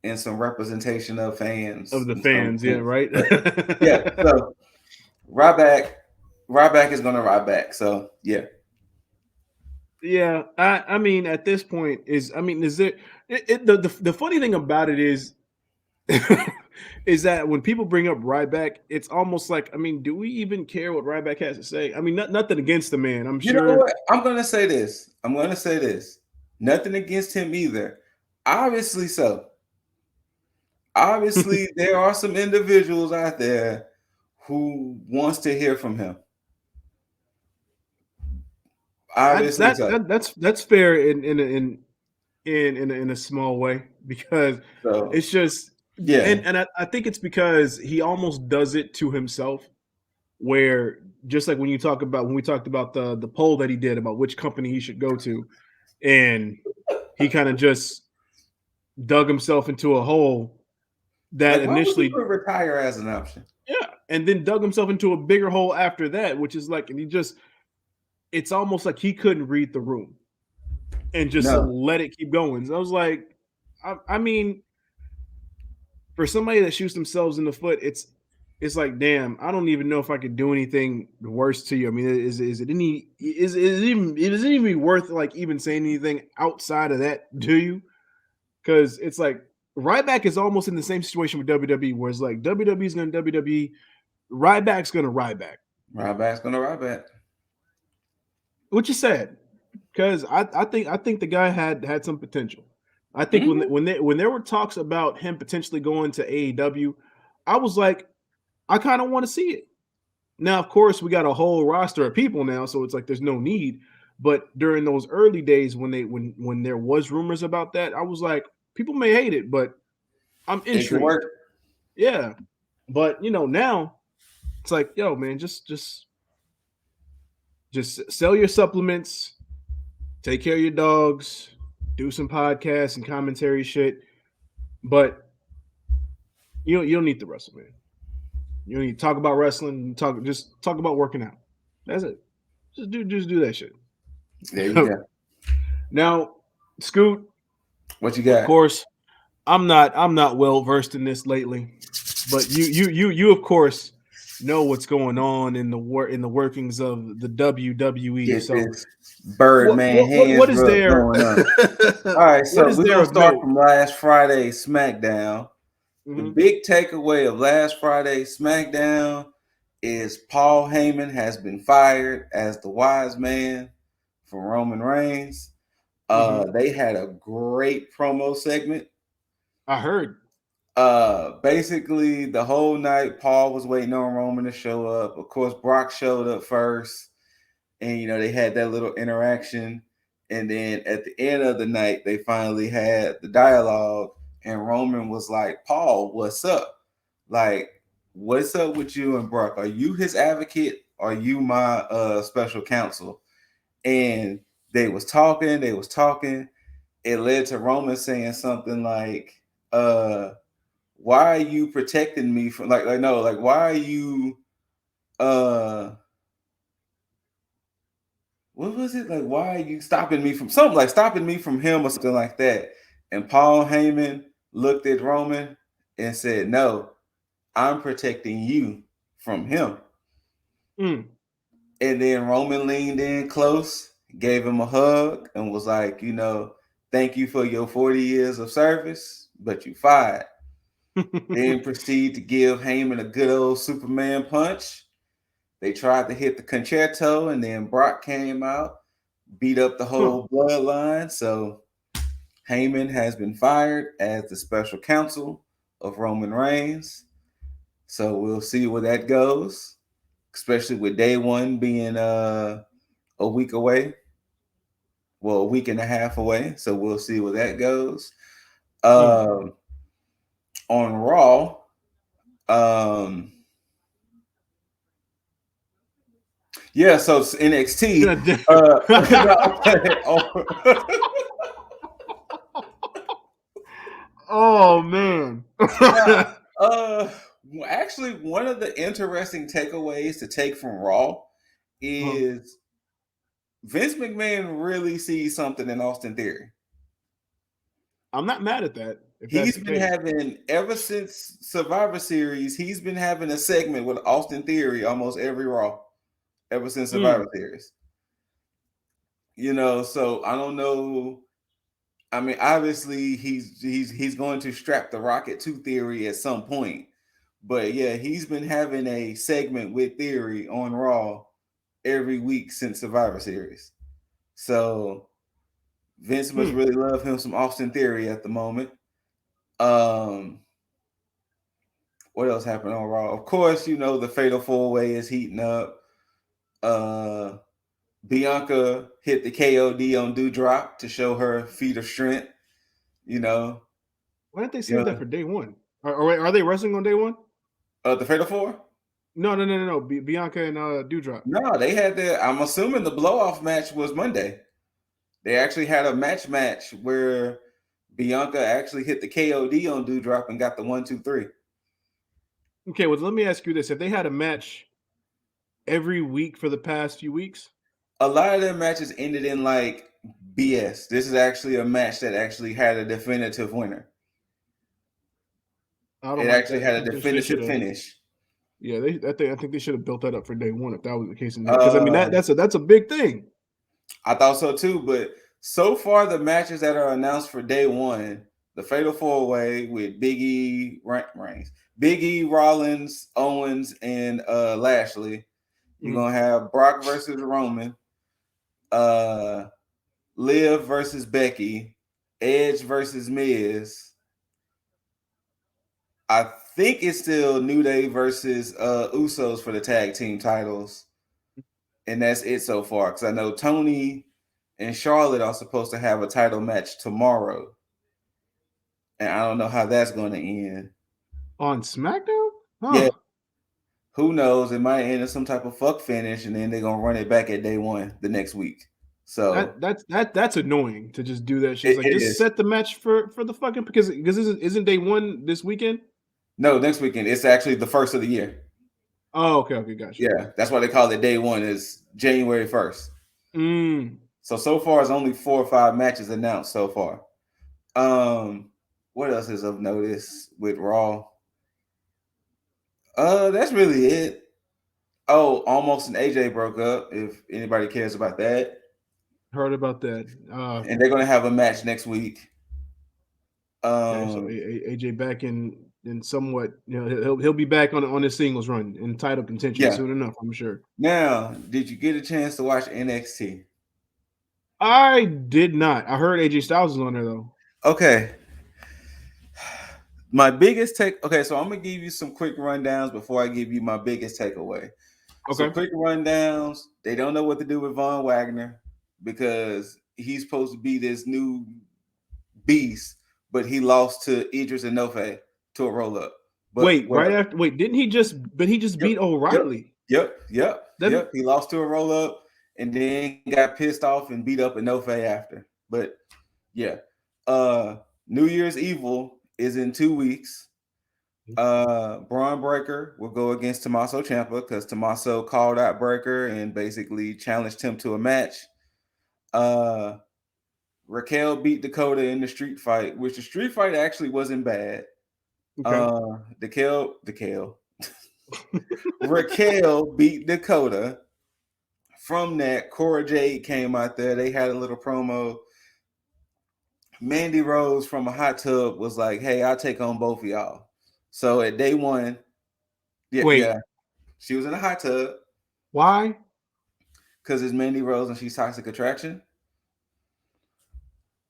and some representation of fans Of the in some fans, yeah, sense. right. But yeah, so Ryback, Ryback is gonna ride back. So yeah, Yeah, I mean, at this point, is there the funny thing about it is is that when people bring up Ryback, it's almost like, I mean, do we even care what Ryback has to say? I mean, nothing against the man. I'm you know sure. what? I'm gonna say this. I'm gonna say this. Nothing against him either. Obviously so. Obviously, there are some individuals out there who wants to hear from him. Obviously so. That's fair in a small way because So it's just yeah. and I think it's because he almost does it to himself where just like when we talked about the poll that he did about which company he should go to, and he kind of just dug himself into a hole that Like, why would you initially, put retire as an option? yeah, and then dug himself into a bigger hole after that, which is like, and he just, it's almost like he couldn't read the room and just No, let it keep going. So I was like, I mean, for somebody that shoots themselves in the foot, it's like, damn, I don't even know if I could do anything worse to you. I mean, is it any is it even, is it even worth like even saying anything outside of that to you? Because it's like Ryback is almost in the same situation with WWE, where it's like WWE's gonna WWE, Ryback's gonna Ryback, ride back's gonna ride back. which is sad because I think the guy had some potential. I think Mm-hmm. when there were talks about him potentially going to AEW, I was like, I kind of want to see it. Now, of course, we got a whole roster of people now, so it's like there's no need. But during those early days when there was rumors about that, I was like, people may hate it, but I'm It could intrigued. work. Yeah. But now it's like, yo, man, just sell your supplements, take care of your dogs, do some podcasts and commentary shit. But you don't need to wrestle, man. You don't need to talk about wrestling. Just talk about working out. That's it. Just do that shit. There you go. Now, Scoot, What you of got? course, I'm not well versed in this lately, but you of course know what's going on in the workings of the WWE. Get So this Birdman hands what is rub there? going on. All right, What so is we're there gonna of start note? from last Friday's SmackDown. The Hmm. big takeaway of last Friday's SmackDown is Paul Heyman has been fired as the wise man for Roman Reigns. Hmm. They had a great promo segment. I heard. Basically the whole night Paul was waiting on Roman to show up. Of course, Brock showed up first, and they had that little interaction. And then at the end of the night, they finally had the dialogue, and Roman was like, Paul, what's up? Like, what's up with you and Brock? Are you his advocate? Are you my special counsel? And they was talking. It led to Roman saying something like, why are you protecting me from, like no, like, why are you uh what was it, like, why are you stopping me from something, like stopping me from him or something like that? And Paul Heyman looked at Roman and said, no, I'm protecting you from him. Mm. And then Roman leaned in close, gave him a hug, and was like, thank you for your 40 years of service, but you fired. Then proceed to give Heyman a good old Superman punch. They tried to hit the concerto, and then Brock came out, beat up the Huh. whole bloodline. So Heyman has been fired as the special counsel of Roman Reigns. So we'll see where that goes, especially with day one being a week away. Well, a week and a half away. So we'll see where that goes. Mm. Um, on Raw, um, yeah, so it's NXT. Oh man. Now, uh, actually, one of the interesting takeaways to take from Raw Huh. is Vince McMahon really sees something in Austin Theory. I'm not mad at that if that's He's the been case. having, ever since Survivor Series, he's been having a segment with Austin Theory almost every Raw, ever since Survivor Mm. Series. So I don't know. I mean, obviously he's going to strap the rocket to Theory at some point. But yeah, he's been having a segment with Theory on Raw every week since Survivor Series. So Vince must Hmm. really love him some Austin Theory at the moment. Um, what else happened on Raw? Of course, the Fatal 4-Way is heating up. Uh, Bianca hit the KOD on Dewdrop to show her feat of strength. You know, Why didn't they you save that know, for day one? Are they wrestling on day one? the Fatal 4. No. Bianca and Dewdrop. No, they had their. I'm assuming the blow off match was Monday. They actually had a match where Bianca actually hit the KOD on Doudrop and got the 1, 2, 3. Okay, well, let me ask you this: if they had a match every week for the past few weeks, A lot of their matches ended in like BS. This is actually a match that actually had a definitive winner. I don't It like actually that. I had a think they should definitive have. finish. Yeah, I think they should have built that up for day one if that was the case. Because I mean Uh, that's a big thing. I thought so too, but so far the matches that are announced for day one, the Fatal Four Way with Reigns, Big E, Rollins, Owens, and Lashley. You're Mhm. gonna have Brock versus Roman, uh, Liv versus Becky, Edge versus Miz. I think it's still New Day versus Usos for the tag team titles, and that's it so far. Because I know Tony and Charlotte are supposed to have a title match tomorrow, and I don't know how that's going to end. On SmackDown, Yeah, huh? who knows? It might end in some type of fuck finish, and then they're gonna run it back at day one the next week. So That's annoying to just do that shit. It's it, like it just is. set the match for the fucking because isn't day one this weekend? No, next weekend. It's actually the first of the year. Oh, okay, gotcha. Yeah, that's why they call it day one. Is January 1st. Mm. So far, it's only 4 or 5 matches announced so far. Um, what else is of notice with Raw? That's really it. Oh, almost and AJ broke up. If anybody cares about that, Heard about that. and they're gonna have a match next week. Okay, so Um, AJ back in somewhat, he'll be back on his singles run in title contention yeah. soon enough, I'm sure. Now, did you get a chance to watch NXT? I did not. I heard AJ Styles is on there though. Okay, my biggest take. Okay, so I'm gonna give you some quick rundowns before I give you my biggest takeaway. So Okay. quick rundowns. They don't know what to do with Von Wagner because he's supposed to be this new beast, but he lost to Idris and Nofe to a roll up. But Wait, right whatever. after wait, didn't he just but he just Yep, beat yep, O'Reilly. That yep. He lost to a roll up and then got pissed off and beat up a Nofe after. But yeah. Uh New Year's Evil is in 2 weeks. Braun Breaker will go against Tommaso Ciampa because Tommaso called out Breaker and basically challenged him to a match. Uh Raquel beat Dakota in the street fight, which the street fight actually wasn't bad. okay. Dakale. Raquel beat Dakota. From that, Cora Jade came out there. They had a little promo. Mandy Rose from a hot tub was like, "Hey, I'll take on both of y'all." So at day one, yeah, Wait, she was in a hot tub why? because it's Mandy Rose and she's Toxic Attraction.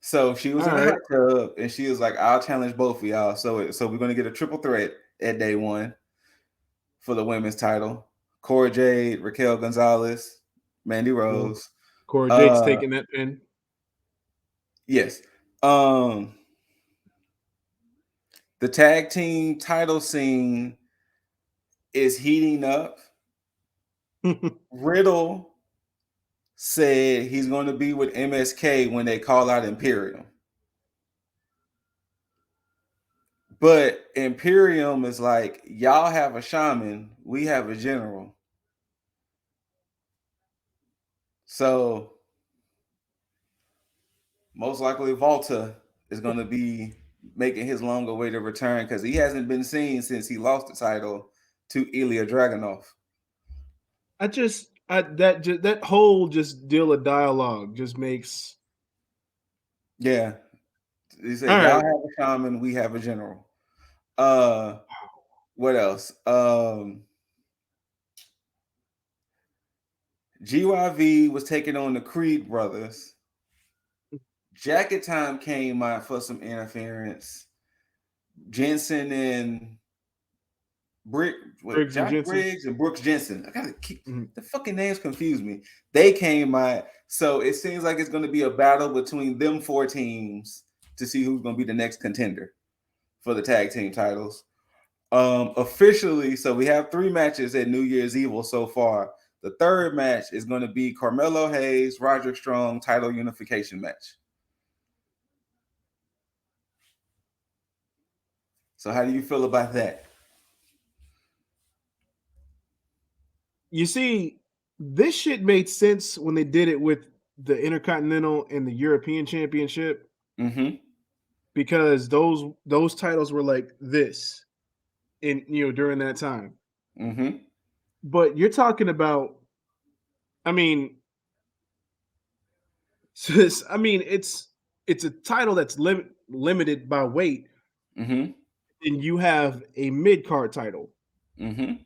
So she was All in a right. hot tub and she was like, "I'll challenge both of y'all." So we're gonna get a triple threat at day one for the women's title. Cora Jade, Raquel Gonzalez, Mandy Well, Rose. Cora Jade's Uh, taking that pin. yes. Um, the tag team title scene is heating up. Riddle said he's going to be with MSK when they call out Imperium. But Imperium is like, y'all have a shaman, we have a general. So most likely Volta is going to be making his long awaited return because he hasn't been seen since he lost the title to Ilya Dragunov. That whole just deal of dialogue just makes Yeah. He said, all y'all right. have a shaman, we have a general. Uh what else? GYV was taking on the Creed brothers. Jacket Time came out for some interference. Jensen and Brick, what, Briggs and Josh Jensen. Briggs and Brooks Jensen. I gotta keep Mhm. the fucking names confuse me. They came out, so it seems like it's gonna be a battle between them 4 teams to see who's gonna be the next contender for the tag team titles. Officially, so we have 3 matches at New Year's Evil so far. The third match is going to be Carmelo Hayes, Roderick Strong title unification match. So how do you feel about that? You see, this shit made sense when they did it with the Intercontinental and the European Championship Mm-hmm. because those titles were like this in during that time. Mm-hmm. But you're talking about, I mean, it's a title that's limited by weight, Mm-hmm. and you have a mid card title. Mm-hmm.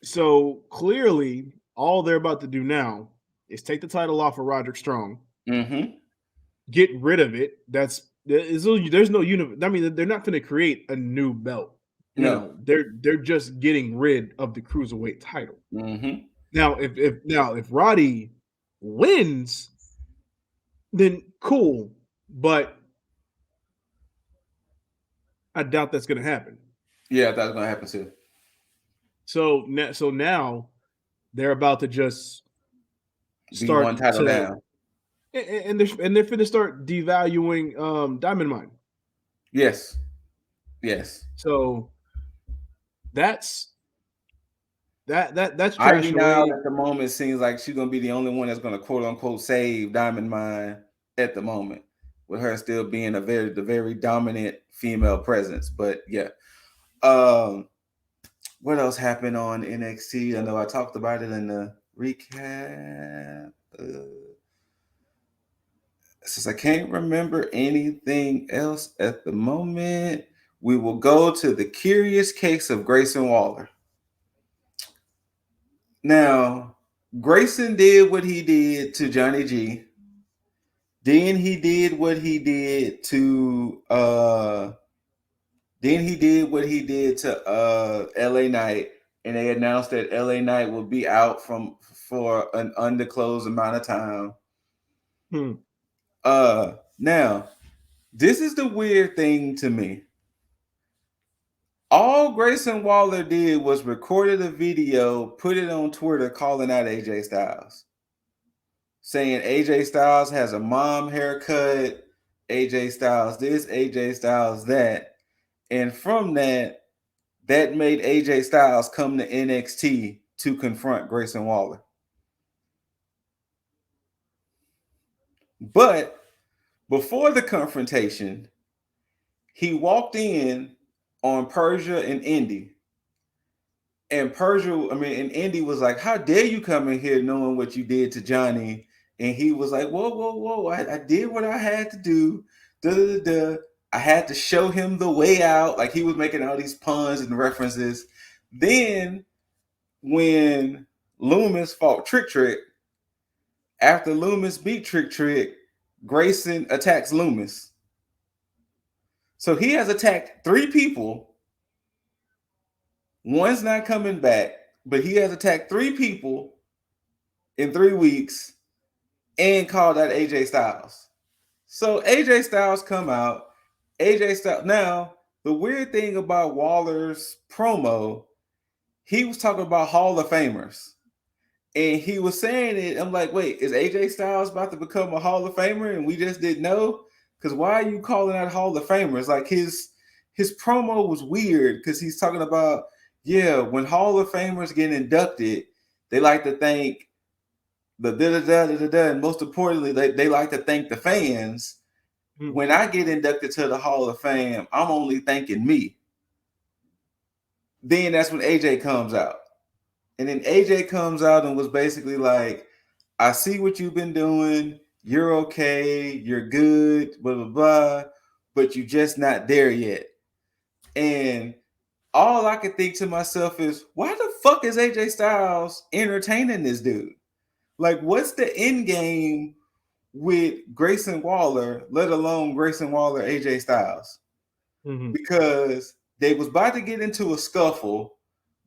So clearly, all they're about to do now is take the title off of Roderick Strong, Mm-hmm. get rid of it. There's no I mean, they're not going to create a new belt. No, No. no, they're just getting rid of the cruiserweight title. Mm-hmm. Now, if Roddy wins, then cool, but I doubt that's going to happen. Yeah, that's gonna happen too. So now they're about to just Be one start title to down. and they're finna start devaluing Diamond Mine. Yes. Yes. So that's that's Ivy trash now away. at the moment seems like she's gonna be the only one that's gonna quote unquote save Diamond Mine at the moment, with her still being the very dominant female presence. But yeah. Um what else happened on NXT? I know I talked about it in the recap. Since I can't remember anything else at the moment, we will go to the curious case of Grayson Waller. Now, Grayson did what he did to Johnny G. Then he did what he did to LA Knight, and they announced that LA Knight will be out for an undisclosed amount of time. Hmm. Now, this is the weird thing to me. All Grayson Waller did was recorded a video, put it on Twitter, calling out AJ Styles, saying AJ Styles has a mom haircut, AJ Styles this, AJ Styles that. And from that, that made AJ Styles come to NXT to confront Grayson Waller. But before the confrontation, he walked in on Persia and Indy. And Indy was like, "How dare you come in here knowing what you did to Johnny?" And he was like, "Whoa, whoa, whoa! I did what I had to do. Da, da, da, da. I had to show him the way out." Like he was making all these puns and references. Then when Loomis fought Trick Trick, after Loomis beat Trick Trick, Grayson attacks Loomis. So he has attacked 3 people. One's not coming back, but he has attacked 3 people in 3 weeks and called out AJ Styles. So AJ Styles come out. AJ Styles. Now, the weird thing about Waller's promo, he was talking about Hall of Famers. And he was saying it. I'm like, wait, is AJ Styles about to become a Hall of Famer? And we just didn't know? Because why are you calling out Hall of Famers? Like his promo was weird because he's talking about, yeah, when Hall of Famers get inducted, they like to thank the da da da da da, and most importantly, they like to thank the fans. Hmm. When I get inducted to the Hall of Fame, I'm only thanking me. Then that's when AJ comes out. And then AJ comes out and was basically like, I see what you've been doing. You're okay. You're good. Blah, blah, blah. But you're just not there yet. And all I could think to myself is, why the fuck is AJ Styles entertaining this dude? Like, what's the end game with Grayson Waller, let alone Grayson Waller, AJ Styles? Mm-hmm. Because they was about to get into a scuffle.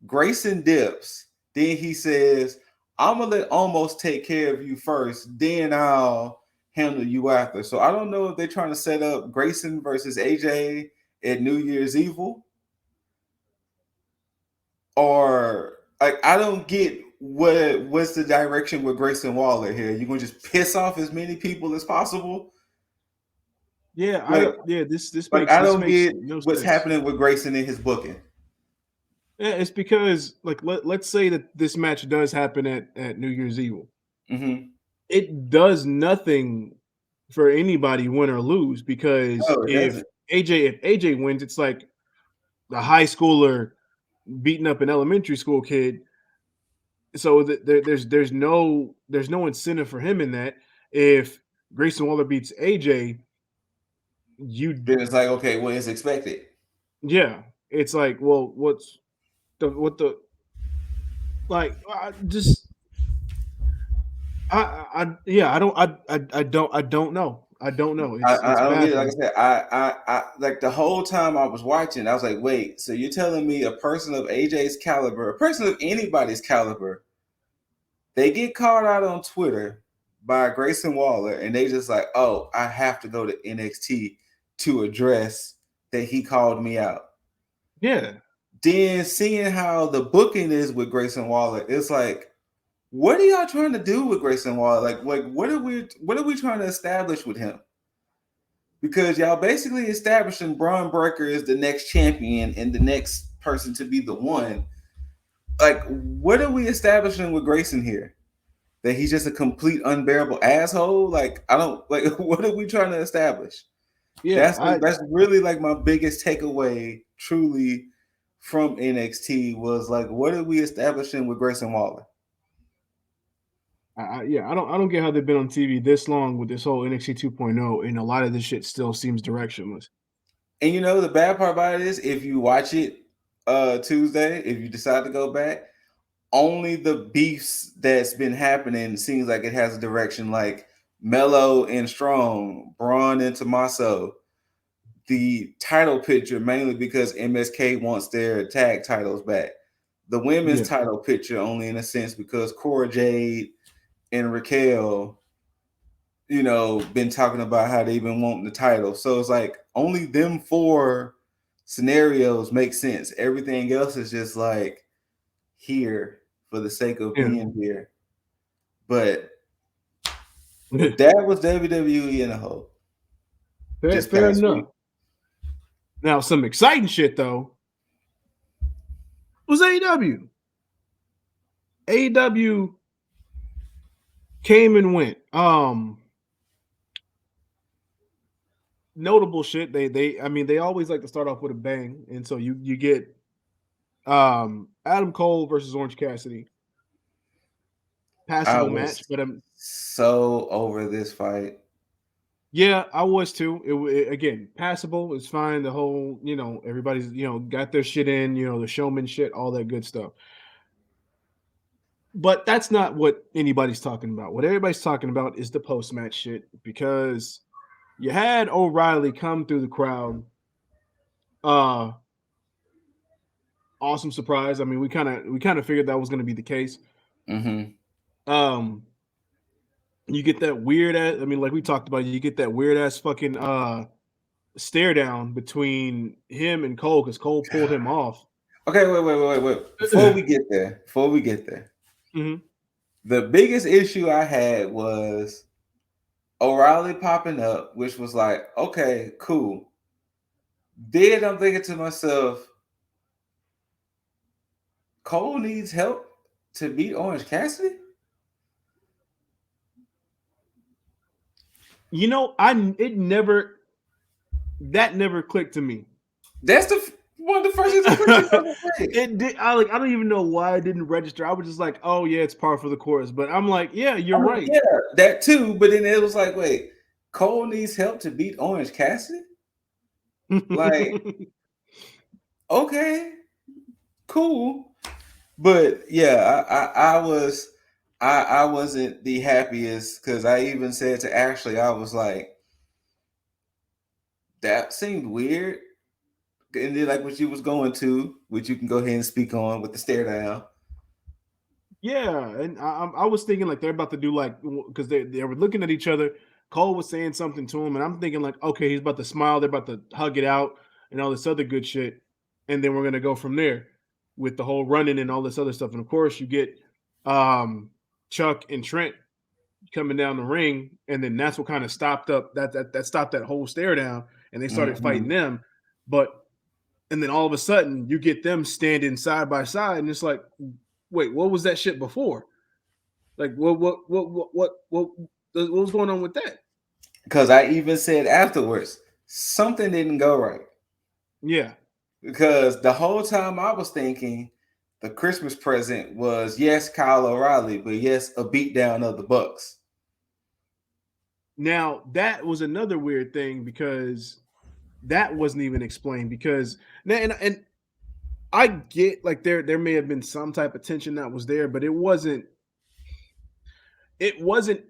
Grayson dips. Then he says, I'm gonna let Almost take care of you first, then I'll handle you after. So I don't know if they're trying to set up Grayson versus AJ at New Year's Evil, or Like I don't get what's the direction with Grayson Waller here. You gonna just piss off as many people as possible? Yeah, I Like don't. Yeah, this like makes I this don't makes get no what's sense. happening with Grayson in his booking. Yeah, it's because like let's say that this match does happen at New Year's Evil. Hmm. It does nothing for anybody, win or lose, because No, it doesn't. if AJ wins, it's like the high schooler beating up an elementary school kid. So there's no incentive for him in that. If Grayson Waller beats AJ, you Then it's like, okay, what is expected? yeah, it's like, well, what the like just yeah, I don't know. I don't know. It's I don't get it. Like I baffling. said, I like the whole time I was watching, I was like, wait, so you're telling me a person of AJ's caliber, a person of anybody's caliber, they get called out on Twitter by Grayson Waller, and they just like, oh, I have to go to NXT to address that he called me out. Yeah. Then seeing how the booking is with Grayson Waller, it's like, what are y'all trying to do with Grayson Waller? Like what are we trying to establish with him? Because y'all basically establishing Braun Breaker is the next champion and the next person to be the one. Like, what are we establishing with Grayson here? That he's just a complete unbearable asshole? Like, I don't like what are we trying to establish? Yeah, I That's really like my biggest takeaway truly from NXT was like what are we establishing with Grayson Waller? yeah, I don't get how they've been on TV this long with this whole NXT 2.0, and a lot of this shit still seems directionless. And you know the bad part about it is if you watch it Tuesday, if you decide to go back, only the beefs that's been happening seems like it has a direction like Mello and Strong, Braun and Tommaso. The title picture mainly because MSK wants their tag titles back. The women's Yeah, title picture only in a sense because Cora Jade and Raquel, you know, been talking about how they've been wanting the title. So it's like only them four scenarios make sense. Everything else is just like here for the sake of yeah. being here. But that was WWE in a whole. Just Fair past week. enough. Now, some exciting shit though was AEW. AEW came and went. Notable shit. I mean, they always like to start off with a bang, and so you get Adam Cole versus Orange Cassidy. I Passable match, was but so over this fight. yeah, I was too. Again, passable is fine. The whole, everybody's, got their shit in, the showman shit, all that good stuff. But that's not what anybody's talking about. What everybody's talking about is the post match shit, because you had O'Reilly come through the crowd. Uh Awesome surprise. I mean, we kind of figured that was going to be the case. Mm-hmm. Um you get that weird ass, I mean, like we talked about, you get that weird ass fucking stare down between him and Cole because Cole pulled him off. Okay, wait. Before we get there, Mhm. the biggest issue I had was O'Reilly popping up, which was like, okay, cool. Then I'm thinking to myself, Cole needs help to beat Orange Cassidy. I it never that never clicked to me. That's one of the first things that clicked to me. I was like, wait, It did. I don't even know why it didn't register. I was just like, oh yeah, it's par for the course. But I'm like, yeah, I you're mean, right. yeah, that too. But then it was like, wait, Cole needs help to beat Orange Cassidy. Like, okay, cool. But yeah, I wasn't the happiest because I even said to Ashley, I was like, that seemed weird. And then like what you was going to, which you can go ahead and speak on with the stare down. Yeah, and I was thinking like they're about to do like, because they were looking at each other. Cole was saying something to him, and I'm thinking like, okay, he's about to smile. They're about to hug it out and all this other good shit, and then we're gonna go from there. with the whole running and all this other stuff. And of course, you get um, Chuck and Trent coming down the ring, and then that's what kind of stopped up that stopped that whole stare down, and they started fighting Hmm. them. But and then all of a sudden, you get them standing side by side, and it's like, wait, what was that shit before? Like, what was going on with that? Because I even said afterwards, something didn't go right. Yeah. Because the whole time I was thinking the Christmas present was yes, Kyle O'Reilly, but yes, a beatdown of the Bucks. Now that was another weird thing because that wasn't even explained because and I get like there may have been some type of tension that was there, but it wasn't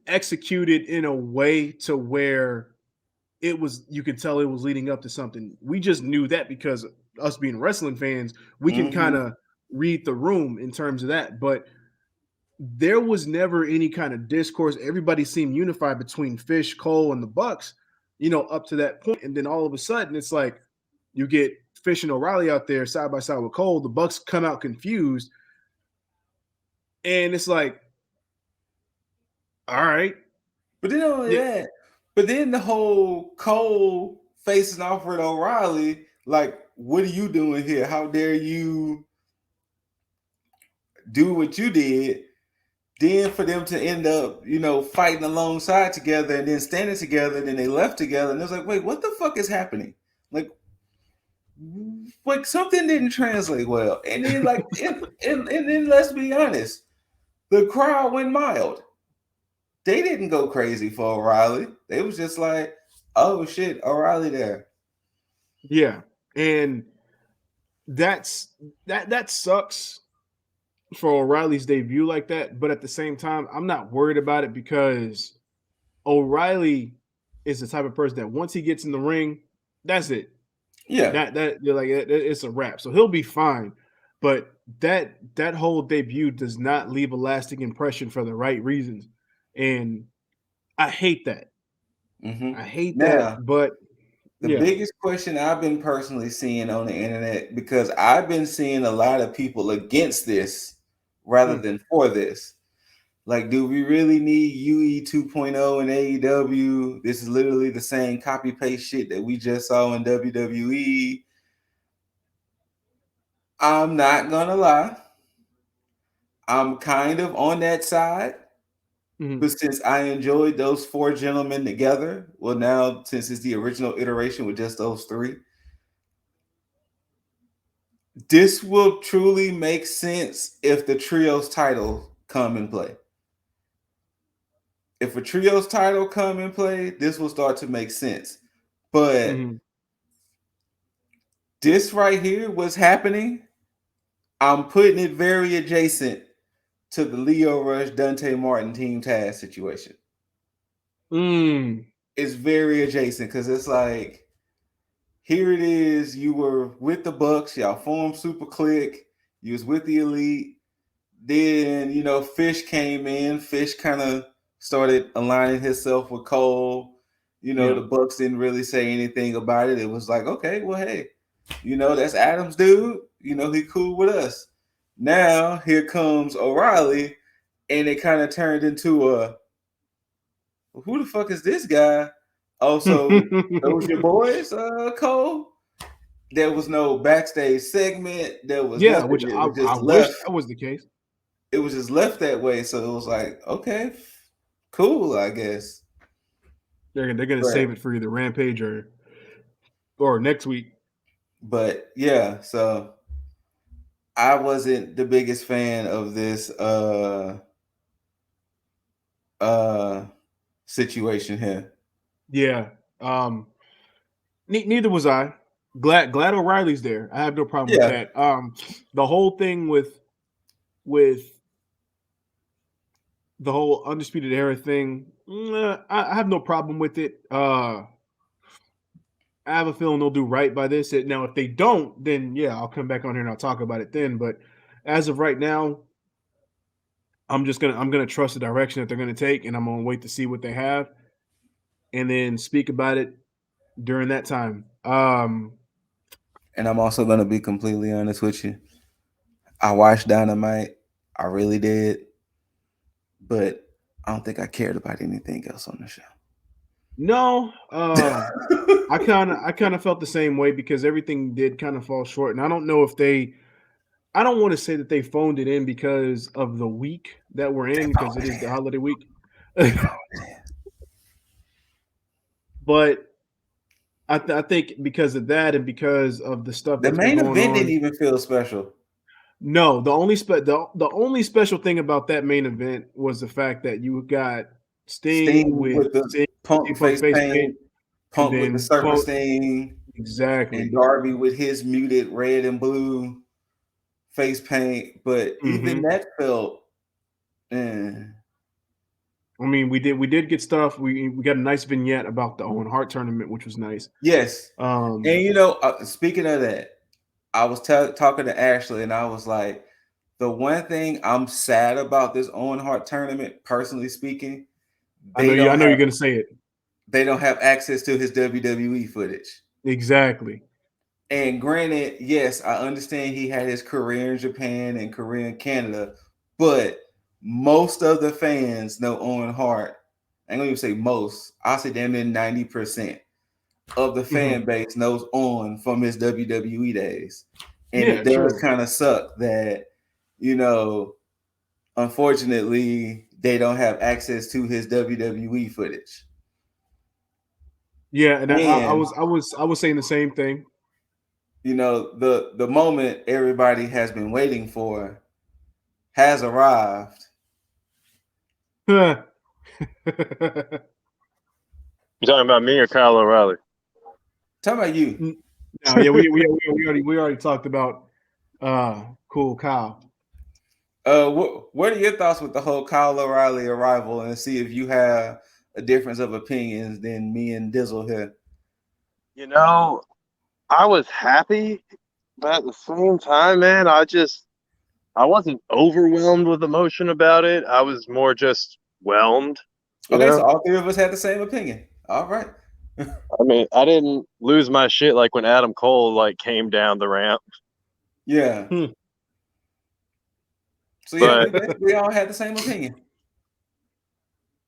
executed in a way to where it was you could tell it was leading up to something. We just knew that because us being wrestling fans, we can kind Hmm. of read the room in terms of that. But there was never any kind of discourse. Everybody seemed unified between Fish, Cole, and the Bucks, up to that point. And then all of a sudden, it's like you get Fish and O'Reilly out there side by side with Cole. The Bucks come out confused, and it's like, all right, But then only yeah, that, but then the whole Cole facing off with O'Reilly, like, what are you doing here? How dare you do what you did? Then for them to end up, fighting alongside together and then standing together, and then they left together, and it's like, wait, what the fuck is happening? Like, something didn't translate well. And then and then let's be honest, the crowd went mild. They didn't go crazy for O'Reilly. They was just like, oh shit, O'Reilly there. yeah, and that's that sucks for O'Reilly's debut like that. But at the same time, I'm not worried about it because O'Reilly is the type of person that once he gets in the ring, that's it. Yeah. That you're like it's a wrap. So he'll be fine. But that whole debut does not leave a lasting impression for the right reasons, and I hate that. Hmm. I hate that. Now, But the yeah, biggest question I've been personally seeing on the internet, because I've been seeing a lot of people against this rather mm, than for this. Like, do we really need UE 2.0 in AEW? This is literally the same copy paste shit that we just saw in WWE. I'm not gonna lie. I'm kind of on that side. mm, But since I enjoyed those four gentlemen together, well, now since it's the original iteration with just those three, this will truly make sense if the trios title come in play. If a trios title come in play, this will start to make sense. But mm. this right here, what's happening, I'm putting it very adjacent to the Leo Rush Dante Martin Team Taz situation. Mm. It's very adjacent because it's like, here it is. You were with the Bucks. Y'all formed Super Click. You was with the Elite. Then Fish came in. Fish kind of started aligning himself with Cole. Yeah. The Bucks didn't really say anything about it. It was like, okay, well, hey, that's Adams' dude. He cool with us. Now here comes O'Reilly, and it kind of turned into a, who the fuck is this guy? Also, those your boys, Cole. There was no backstage segment. There was Yeah, nothing. which It was I just wish left. that was the case. It was just left that way. So it was like, okay, cool, I guess. They're gonna But save it for either Rampage or next week. yeah, so I wasn't the biggest fan of this uh situation here. Yeah. Um. Neither was I. Glad O'Reilly's there. I have no problem with Yeah. that. The whole thing with the whole undisputed era thing, I have no problem with it. I have a feeling they'll do right by this. Now, if they don't, then yeah, I'll come back on here and I'll talk about it then. But as of right now, I'm gonna trust the direction that they're gonna take, and I'm gonna wait to see what they have, and then speak about it during that time. And I'm also gonna be completely honest with you. I watched Dynamite. I really did, but I don't think I cared about anything else on the show. No, I kind of felt the same way because everything did kind of fall short, and I don't know if they. I don't want to say that they phoned it in because of the week that we're They in, because it voted is the in. holiday week. They voted in. But I think because of that and because of the stuff The that's been main going event didn't on. even feel special. No, the only special thing about that main event was the fact that you got Sting Sting with with the Sting punk Punk face face paint, paint, and Punk with the then surfer Punk sting, and exactly. Darby with his muted red and blue face paint. But even Hmm. that felt, eh. I mean, we did get stuff. We got a nice vignette about the Owen Hart tournament, which was nice. Yes. Um, And speaking of that, I was talking to Ashley, and I was like, the one thing I'm sad about this Owen Hart tournament, personally speaking, I know they you. I don't know you're have gonna say it they don't have access to his WWE footage. exactly. And granted, yes, I understand he had his career in Japan and career in Canada, but most of the fans know Owen Hart. I ain't gonna even say most. I'll say damn near 90% of the Hmm. fan base knows Owen from his WWE days. And Yeah, it does true. kind of suck that, you know, unfortunately, they don't have access to his WWE footage. Yeah, and I And was saying the same thing. the moment everybody has been waiting for has arrived. N- You talking about me or Kyle O'Reilly? Talk about you. no, yeah, we already talked about cool Kyle. What are your thoughts with the whole Kyle O'Reilly arrival, and see if you have a difference of opinions than me and Dizzle here? You know, I was happy, but at the same time, man, I wasn't overwhelmed with emotion about it. I was more just whelmed, you Okay, know? so all three of us had the same opinion. All right. I mean, I didn't lose my shit like when Adam Cole like came down the ramp. Yeah. Hmm. So yeah, we But basically all had the same opinion.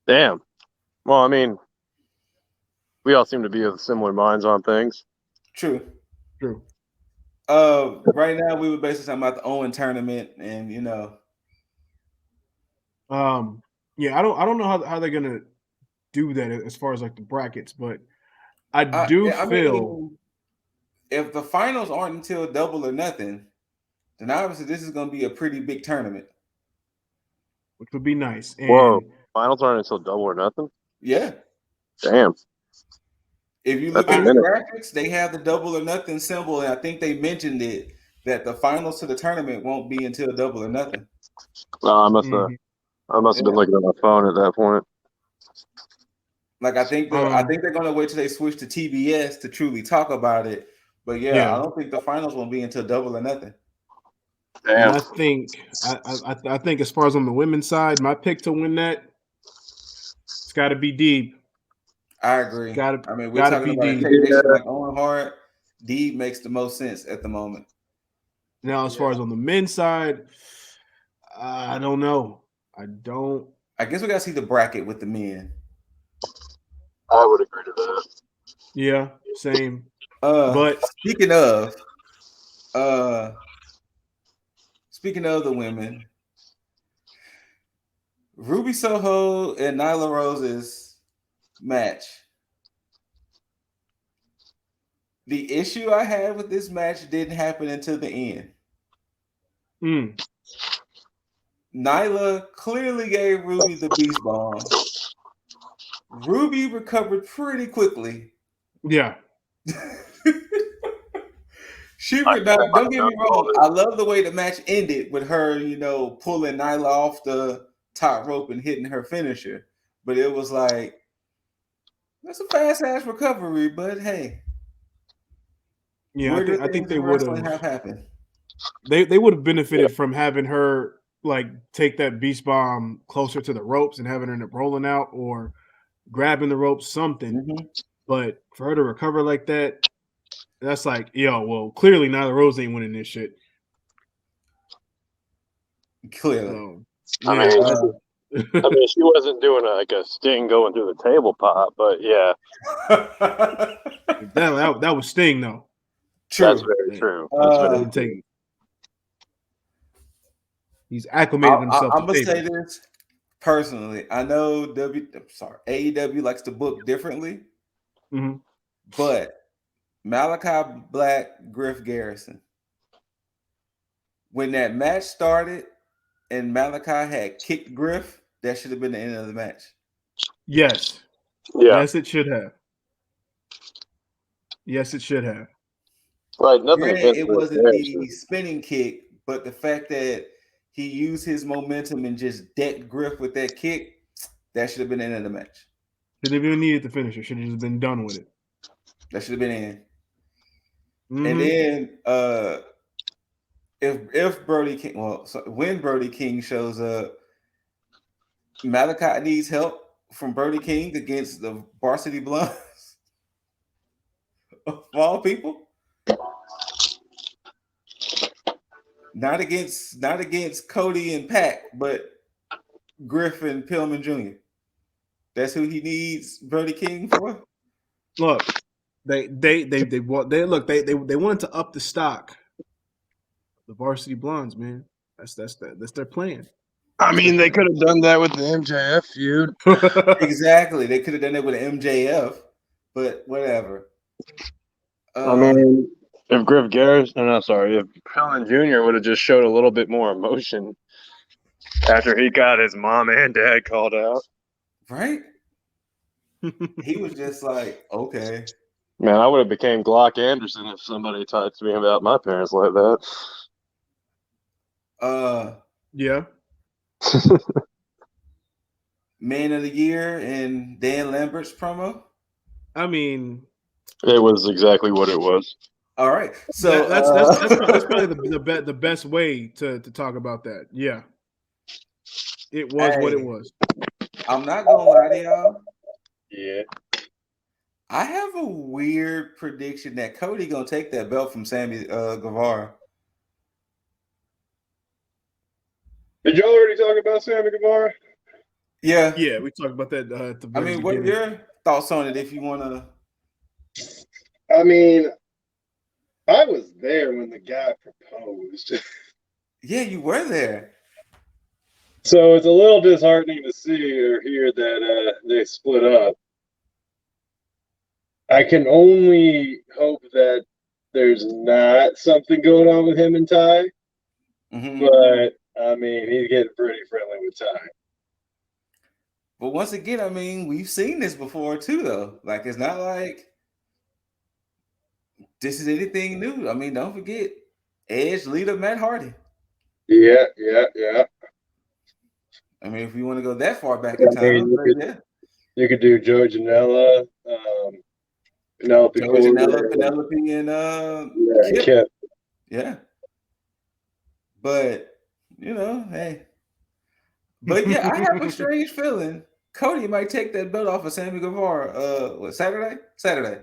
damn. Well, I mean, we all seem to be of similar minds on things. True. True. Right now we were basically talking about the Owen tournament, and Um, yeah, I don't know how they're gonna do that as far as like the brackets, but I do I feel mean, if the finals aren't until double or nothing, then obviously this is going to be a pretty big tournament. which would be nice. Whoa. And Finals aren't until double or nothing? Yeah. Damn. If you look That's a at the minute. graphics, they have the double or nothing symbol, and I think they mentioned it that the finals to the tournament won't be until double or nothing. I must have mhm. been looking at my phone at that point. Like I think they're going to wait till they switch to TBS to truly talk about it. But yeah, I Yeah, don't think the finals won't be until double or nothing. and Damn. I think as far as on the women's side, my pick to win that, it's got to be Deeb. I agree. Got to I mean, we're got to talking be about a Deeb. technician Yeah. like Owen Hart. Deeb makes the most sense at the moment. Now, as Yeah. far as on the men's side, I don't know. I don't. I guess we got to see the bracket with the men. I would agree to that. Yeah, same. Uh, But speaking of, uh, speaking of the women, Ruby Soho and Nyla Rose's match. The issue I had with this match didn't happen until the end. mm, Nyla clearly gave Ruby the beast bomb. Ruby recovered pretty quickly. yeah, Don't get I me wrong. I love the way the match ended with her, pulling Nyla off the top rope and hitting her finisher. But it was like, that's a fast ass recovery, but hey, yeah. I weirder think I think things they in would wrestling have have happened. they would have benefited from having her like take that beast bomb closer to the ropes and having her end up rolling out or grabbing the ropes, something. Mm-hmm. But for her to recover like that, that's like, yo, well, clearly Nyla Rose ain't winning this shit. Clearly. I Yeah. mean, I mean, she wasn't doing like a Sting going through the table pop, but yeah, that was Sting though. that's True. very true. That's very true. He's acclimated himself I'm to gonna say tables. this personally. I know AEW likes to book differently, Mhm. but Malachi Black, Griff Garrison. When that match started and Malachi had kicked Griff, that should have been the end of the match. Yes. Yeah, Yes, it should have. Yes, it should have. right. Nothing Granted, against it Griff wasn't the Garrison. spinning kick, but the fact that he used his momentum and just decked Griff with that kick, that should have been the end of the match. Didn't even need it to finish. It should have just been done with it. That should have been in. Mm-hmm. And then if Brody King, when Brody King shows up, Malachi needs help from Brody King against the Varsity Blondes of all people. Not against Cody and Pac, but Griffin Pillman Jr. That's who he needs Brody King for. Look, they wanted to up the stock. The Varsity Blondes, man. That's their plan. I mean, they could have done that with the MJF feud. Exactly. They could have done it with MJF, but whatever. I mean, if Griff Garrison, no, sorry, if Pillman Jr. would have just showed a little bit more emotion after he got his mom and dad called out. Right? He was just like, okay. Man, I would have became Glock Anderson if somebody talked to me about my parents like that. Yeah. Man of the Year and Dan Lambert's promo. I mean, it was exactly what it was. All right, so that's probably the best way to talk about that. Yeah, it was what it was. I'm not gonna lie to y'all. Yeah, I have a weird prediction that Cody gonna take that belt from Sammy Guevara. Did y'all already talk about Sammy Guevara? Yeah, we talked about that at the I very mean, what are beginning. your thoughts on it? If you want to, I mean, I was there when the guy proposed. Yeah, you were there. So it's a little disheartening to see or hear that they split up. I can only hope that there's not something going on with him and Ty. Mm-hmm. But I mean, he's getting pretty friendly with Ty. But once again, I mean, we've seen this before too, though. Like, it's not like this is anything new. I mean, don't forget Edge leader Matt Hardy. Yeah. I mean, if you want to go that far back in time, you could do Joe Janela, Penelope Joe Porter, Janela, Penelope, and Kip. Yeah. But hey. But yeah, I have a strange feeling Cody might take that belt off of Sammy Guevara. Saturday? Saturday.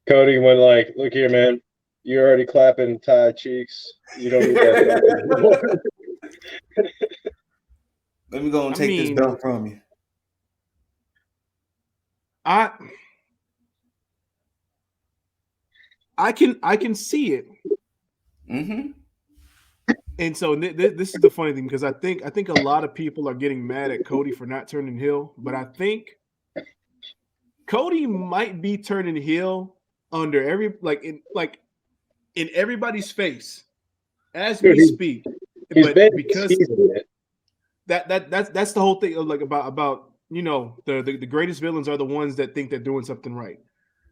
Cody went like, look here, man. You're already clapping Ty cheeks. You don't need that. Let me go and take this belt from you. I can see it. Mm-hmm. And so this is the funny thing, because I think a lot of people are getting mad at Cody for not turning heel, but I think Cody might be turning heel under in everybody's face as we speak. But because that's the whole thing, like about the greatest villains are the ones that think they're doing something right.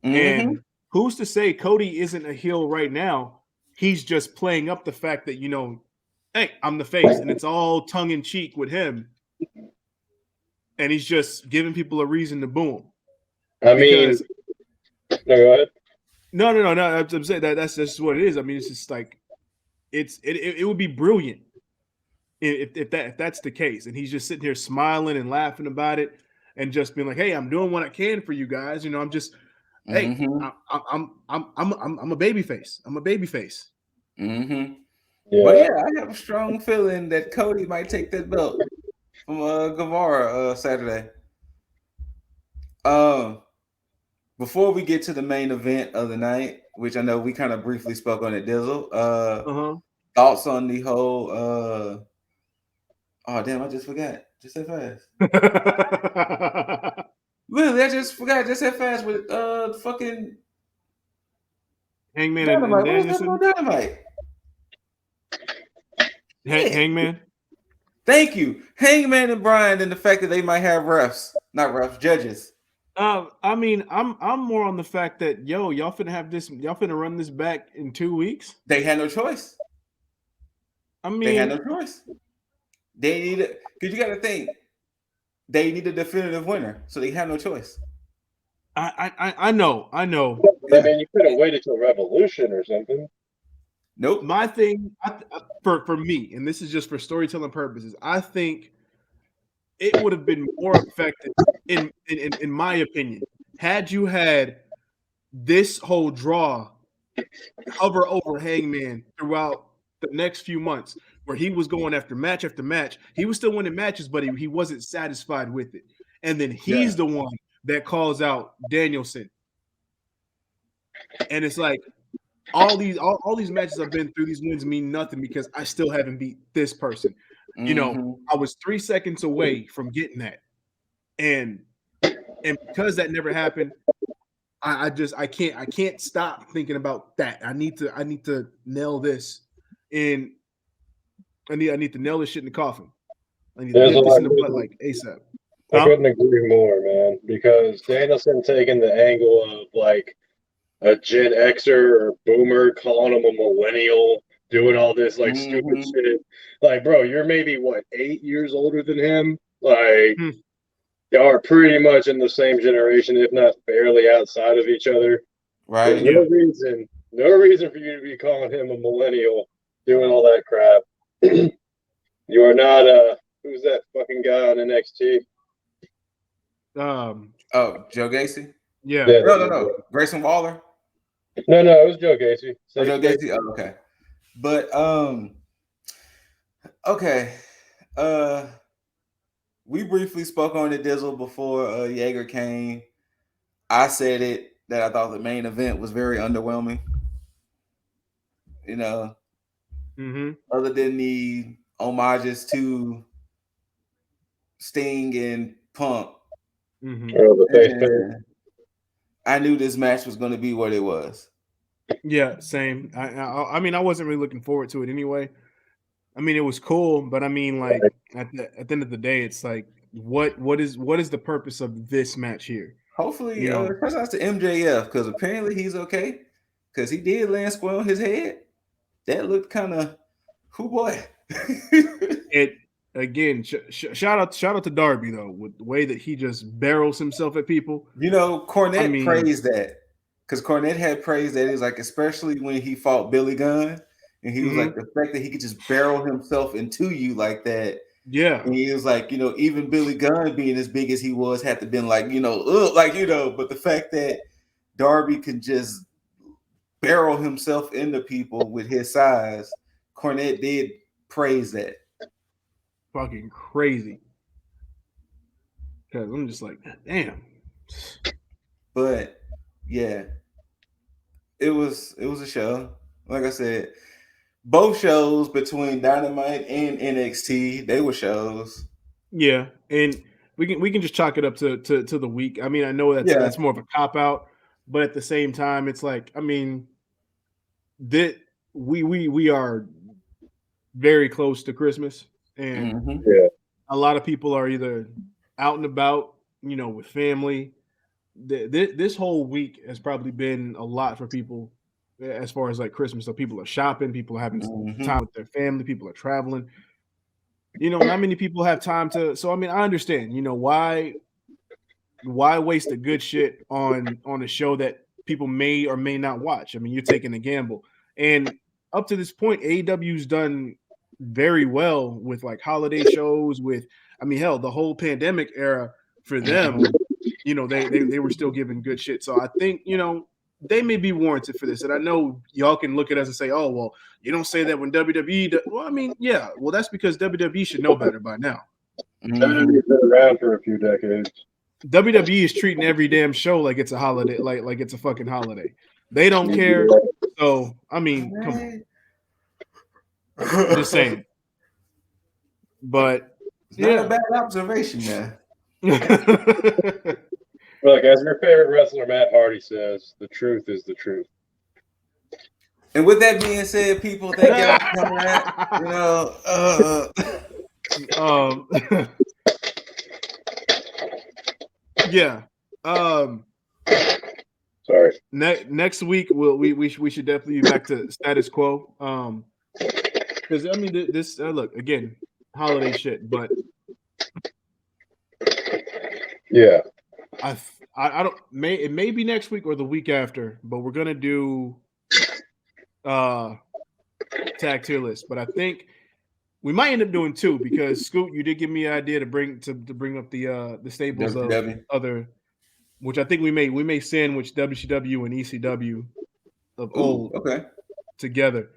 Mm-hmm. And who's to say Cody isn't a heel right now? He's just playing up the fact that, hey, I'm the face, and it's all tongue in cheek with him, and he's just giving people a reason to boo him. No, go ahead. No. I'm saying that's just what it is. I mean, it's just like it would be brilliant if that's the case, and he's just sitting here smiling and laughing about it, and just being like, "Hey, I'm doing what I can for you guys. I'm just, hey, I'm a baby face. I'm a baby face." Mm-hmm. But Yeah. yeah, I have a strong feeling that Cody might take that belt from Guevara Saturday. Um, before we get to the main event of the night, which I know we kind of briefly spoke on it, Dizzle. Uh-huh. Thoughts on the whole? Oh damn, I just forgot. Just that fast. Literally, I just forgot. Just that fast with fucking Hangman and Dynamite. What was happening Danielson. on Dynamite? Yeah. Hangman. Thank you, Hangman and Bryan, and the fact that they might have not refs, judges. I mean, I'm more on the fact that y'all finna have this, y'all finna run this back in 2 weeks. They had no choice. I They had mean, no choice. They need it because you got to think they need a definitive winner, so they have no choice. I know. I mean, you could have waited till Revolution or something. Nope. My thing for me, and this is just for storytelling purposes, I think it would have been more effective, in my opinion, had you had this whole draw hover over Hangman throughout the next few months, where he was going after match after match. He was still winning matches, but he wasn't satisfied with it. And then he's the one that calls out Danielson. And it's like, all these matches I've been through, these wins mean nothing because I still haven't beat this person. You know, I was 3 seconds away from getting that. And because that never happened, I can't stop thinking about that. I need to nail this, and I need to nail this shit in the coffin. I need to There's nip a this lot in the butt like ASAP. I couldn't agree more, man. Because Danielson taking the angle of like a Gen Xer or Boomer calling him a millennial, doing all this like stupid shit. Like, bro, you're maybe what 8 years older than him. Like, y'all are pretty much in the same generation, if not barely outside of each other. Right. There's no reason for you to be calling him a millennial, doing all that crap. You are not who's that fucking guy on NXT? Oh, Joe Gacy? Yeah. No. Grayson Waller? No, it was Joe Gacy. Oh, Joe Gacy? Oh, okay. But okay. We briefly spoke on it, Dizzle, before Jaeger came. I said it that I thought the main event was very underwhelming. You know, other than the homages to Sting and Punk. And I knew this match was going to be what it was. Yeah, same. I mean, I wasn't really looking forward to it anyway. I mean, it was cool, but I mean, like at the end of the day, it's like, what is the purpose of this match here? Hopefully, shout out to MJF because apparently he's okay because he did land square on his head. That looked kind of, who boy. It again. Shout out to Darby though, with the way that he just barrels himself at people. You know, Cornette praised that because Cornette had praised that. It was like, especially when he fought Billy Gunn, and he was like, the fact that he could just barrel himself into you like that. Yeah, and he was like, even Billy Gunn being as big as he was had to been like, but the fact that Darby could just barrel himself into people with his size, Cornette did praise that. Fucking crazy. Because I'm just like, damn. But yeah, it was a show. Like I said, both shows between Dynamite and NXT, they were shows. Yeah, and we can just chalk it up to the week. I mean, I know that's more of a cop out, but at the same time, it's like, I mean, that we are very close to Christmas, and a lot of people are either out and about, with family. This whole week has probably been a lot for people as far as like Christmas. So people are shopping, people are having time with their family, people are traveling. Not many people have time to. So I mean, I understand. Why waste the good shit on a show that people may or may not watch? I mean, you're taking a gamble. And up to this point, AEW's done very well with like holiday shows. I mean, hell, the whole pandemic era for them, they were still giving good shit. So I think they may be warranted for this. And I know y'all can look at us and say, "Oh, well, you don't say that when WWE." Well, I mean, yeah. Well, that's because WWE should know better by now. WWE's been around for a few decades. WWE is treating every damn show like it's a holiday, like it's a fucking holiday. They don't care. So I mean, come on. I'm just saying. But it's not a bad observation, man. Look, as your favorite wrestler Matt Hardy says, the truth is the truth. And with that being said, people, thank y'all for coming out. Yeah. Sorry. Next week we should definitely be back to status quo. Because I mean this look again holiday shit, but yeah, I don't it may be next week or the week after, but we're gonna do tag tier list. But I think we might end up doing two because Scoot, you did give me an idea to bring up the stables WW. of other, which I think we may sandwich WCW and ECW of old together.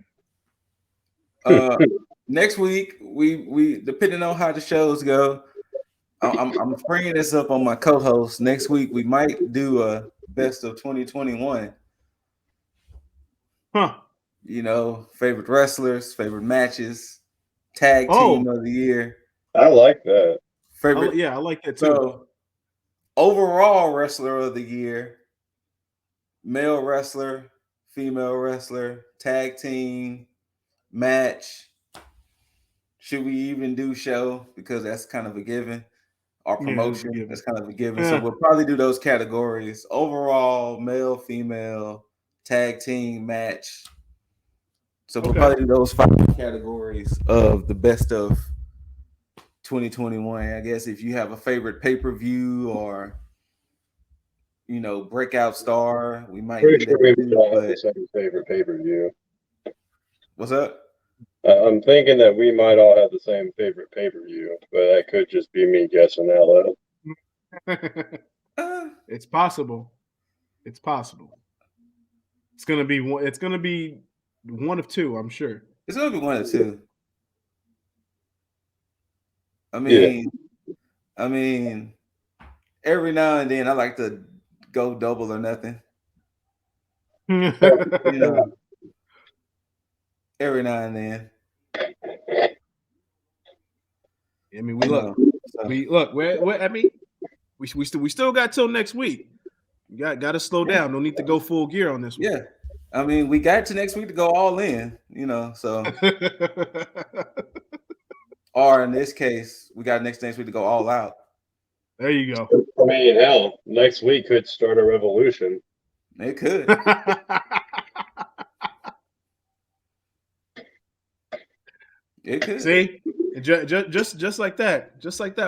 Next week we depending on how the shows go, I'm bringing this up on my co-host. Next week we might do a best of 2021. Huh. Favorite wrestlers, favorite matches, tag team of the year. I like that. Favorite, I like that too. So, overall wrestler of the year, male wrestler, female wrestler, tag team, match. Should we even do show? Because that's kind of a given. Our promotion, that's kind of a given. So we'll probably do those categories. Overall, male, female, tag team, match. So we'll probably do those 5 categories of the best of 2021. I guess if you have a favorite pay-per-view or breakout star, we might do that. We all have the same favorite pay-per-view. What's up? I'm thinking that we might all have the same favorite pay-per-view, but that could just be me guessing out loud. It's possible. It's possible. It's gonna be one of two, I'm sure. It's gonna be one of two. I mean, every now and then I like to go double or nothing. Every now and then. I mean, we still got till next week. You got to slow down. No need to go full gear on this one. Yeah. I mean, we got to next week to go all in, so. Or in this case, we got next week to go all out. There you go. I mean, hell, next week could start a revolution. It could. It could. See, just like that,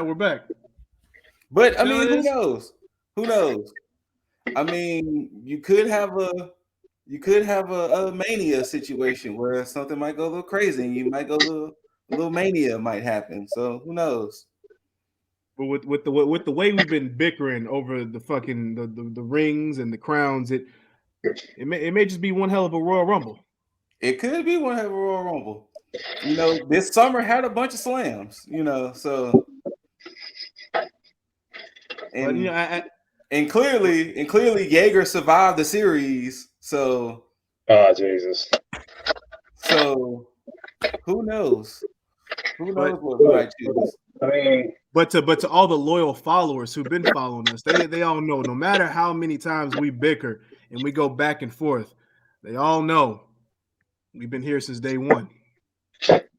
we're back. But I mean, who knows? Who knows? I mean, you could have a mania situation where something might go a little crazy, and you might go a little mania might happen. So who knows? But with the way we've been bickering over the fucking the rings and the crowns, it may just be one hell of a Royal Rumble. It could be one hell of a Royal Rumble. This summer had a bunch of slams. So. And clearly, Jaeger survived the series. So. Oh Jesus. So, who knows? Who knows what we might choose? I mean, but to all the loyal followers who've been following us, they all know. No matter how many times we bicker and we go back and forth, they all know we've been here since day one.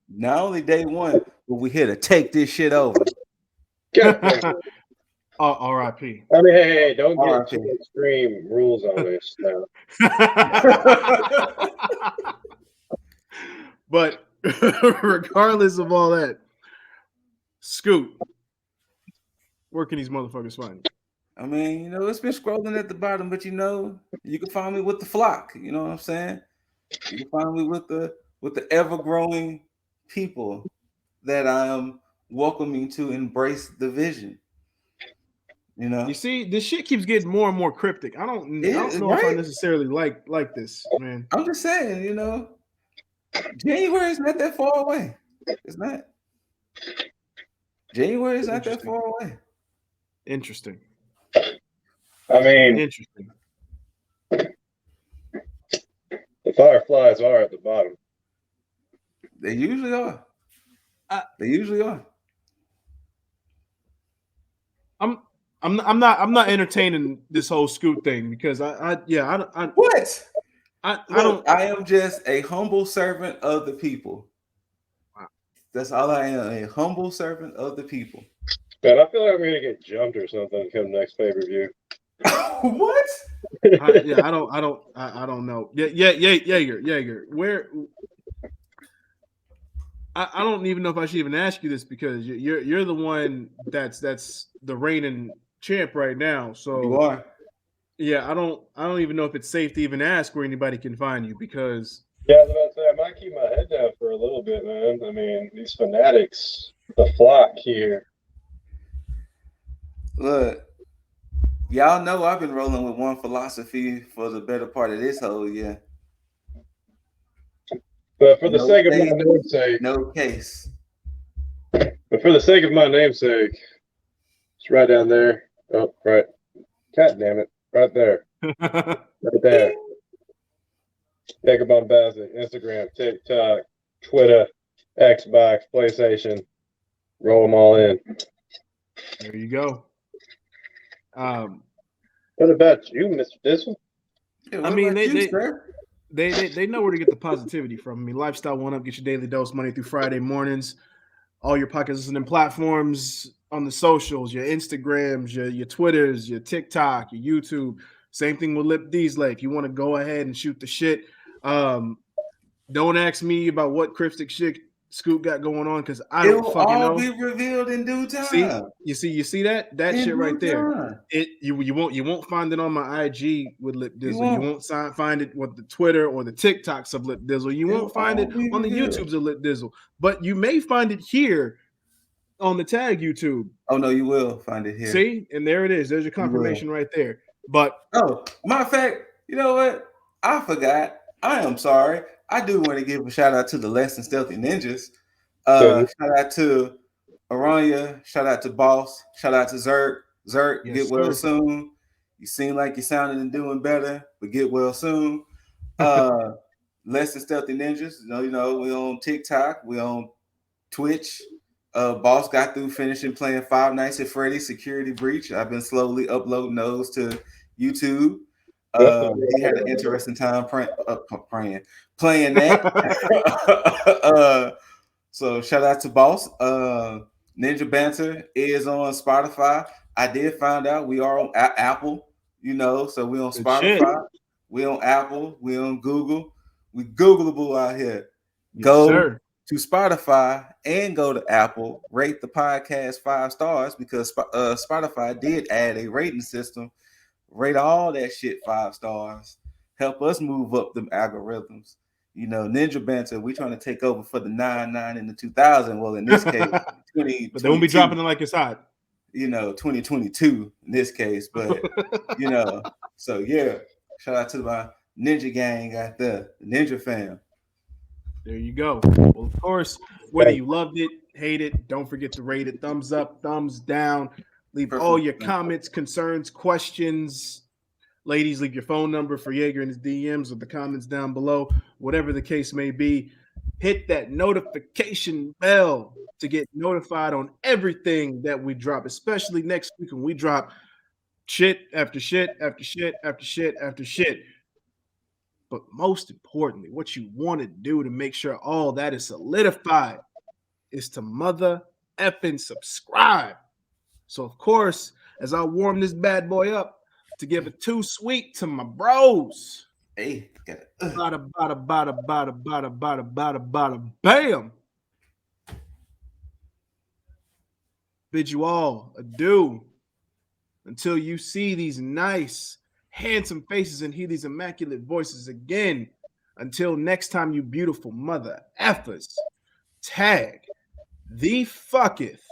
Not only day one, but we're here to take this shit over. R.I.P. I mean, hey, don't get too extreme rules on this now. But regardless of all that, Scoot, where can these motherfuckers find you? I mean, it's been scrolling at the bottom, but you can find me with the flock. You know what I'm saying? You can find me with the ever-growing people that I am welcoming to embrace the vision. You know, you see, this shit keeps getting more and more cryptic. I don't know if I necessarily like this, man. I'm just saying, you know, January is not that far away. It's not. January is not that far away. Interesting. I mean, interesting. The fireflies are at the bottom. They usually are. They usually are. I'm not entertaining this whole Scoot thing because what? I am just a humble servant of the people. Wow. That's all I am, a humble servant of the people. Man, I feel like I'm gonna get jumped or something come next pay-per-view. What? I don't know. Jaeger. Where? I don't even know if I should even ask you this because you're the one that's the reigning champ right now. So you are. Yeah, I don't even know if it's safe to even ask where anybody can find you because. Yeah, I was about to say I might keep my head down for a little bit, man. I mean, these fanatics, the flock here. Look, y'all know I've been rolling with one philosophy for the better part of this whole year. But for the sake of my namesake, no case. But for the sake of my namesake, it's right down there. Oh, right. God damn it. Right there. Right there. Jacob Bombastic, Instagram, TikTok, Twitter, Xbox, PlayStation. Roll them all in. There you go. What about you, Mr. Dizzle? Yeah, I mean, they know where to get the positivity from. I mean, Lifestyle One Up, get your daily dose Monday through Friday mornings. All your podcast listening platforms on the socials, your Instagrams, your Twitters, your TikTok, your YouTube. Same thing with Lip D's. Like, if you want to go ahead and shoot the shit, don't ask me about what cryptic shit Scoot got going on because I don't fucking know. It'll all be revealed in due time. See, you see that in shit right there. Time. You won't find it on my IG with Lip Dizzle. You won't find it with the Twitter or the TikToks of Lip Dizzle. You won't find it on the YouTubes of Lip Dizzle. But you may find it here on the Tag YouTube. Oh no, you will find it here. See, and there it is. There's your confirmation right there. But matter of fact, you know what? I forgot. I am sorry. I do want to give a shout out to the Less Than Stealthy Ninjas. Shout out to Aranya. Shout out to Boss. Shout out to Zerk. Zerk, yes, get well soon. You seem like you're sounding and doing better, but get well soon. Less Than Stealthy Ninjas. You know, we on TikTok. We on Twitch. Boss got through finishing playing Five Nights at Freddy's Security Breach. I've been slowly uploading those to YouTube. He had an interesting time playing that. So shout out to Boss. Ninja Banter is on Spotify. I did find out we are on Apple, you know, so we on Spotify, we on Apple, we on Google. We Googleable out here. Yes, go sir. to Spotify and go to Apple, rate the podcast 5 stars because Spotify did add a rating system. Rate all that shit 5 stars. Help us move up them algorithms. You know, Ninja Banter, we trying to take over for the 99 and the 2000. Well, in this case, 20. But they won't be dropping it like it's hot. You know, 2022 in this case. But you know, so yeah. Shout out to my Ninja gang out there, the Ninja fam. There you go. Well, of course, whether you loved it, hate it, don't forget to rate it. Thumbs up, thumbs down. Leave all your comments, concerns, questions. Ladies, leave your phone number for Jaeger in his DMs or the comments down below. Whatever the case may be, hit that notification bell to get notified on everything that we drop, especially next week when we drop shit after shit after shit after shit after shit. But most importantly, what you want to do to make sure all that is solidified is to mother effing subscribe. So, of course, as I warm this bad boy up, to give it too sweet to my bros. Hey, bada, bada, bada, bada, bada, bada, bada, bada, bam. Bid you all adieu until you see these nice, handsome faces and hear these immaculate voices again. Until next time, you beautiful mother effers. Tag the fucketh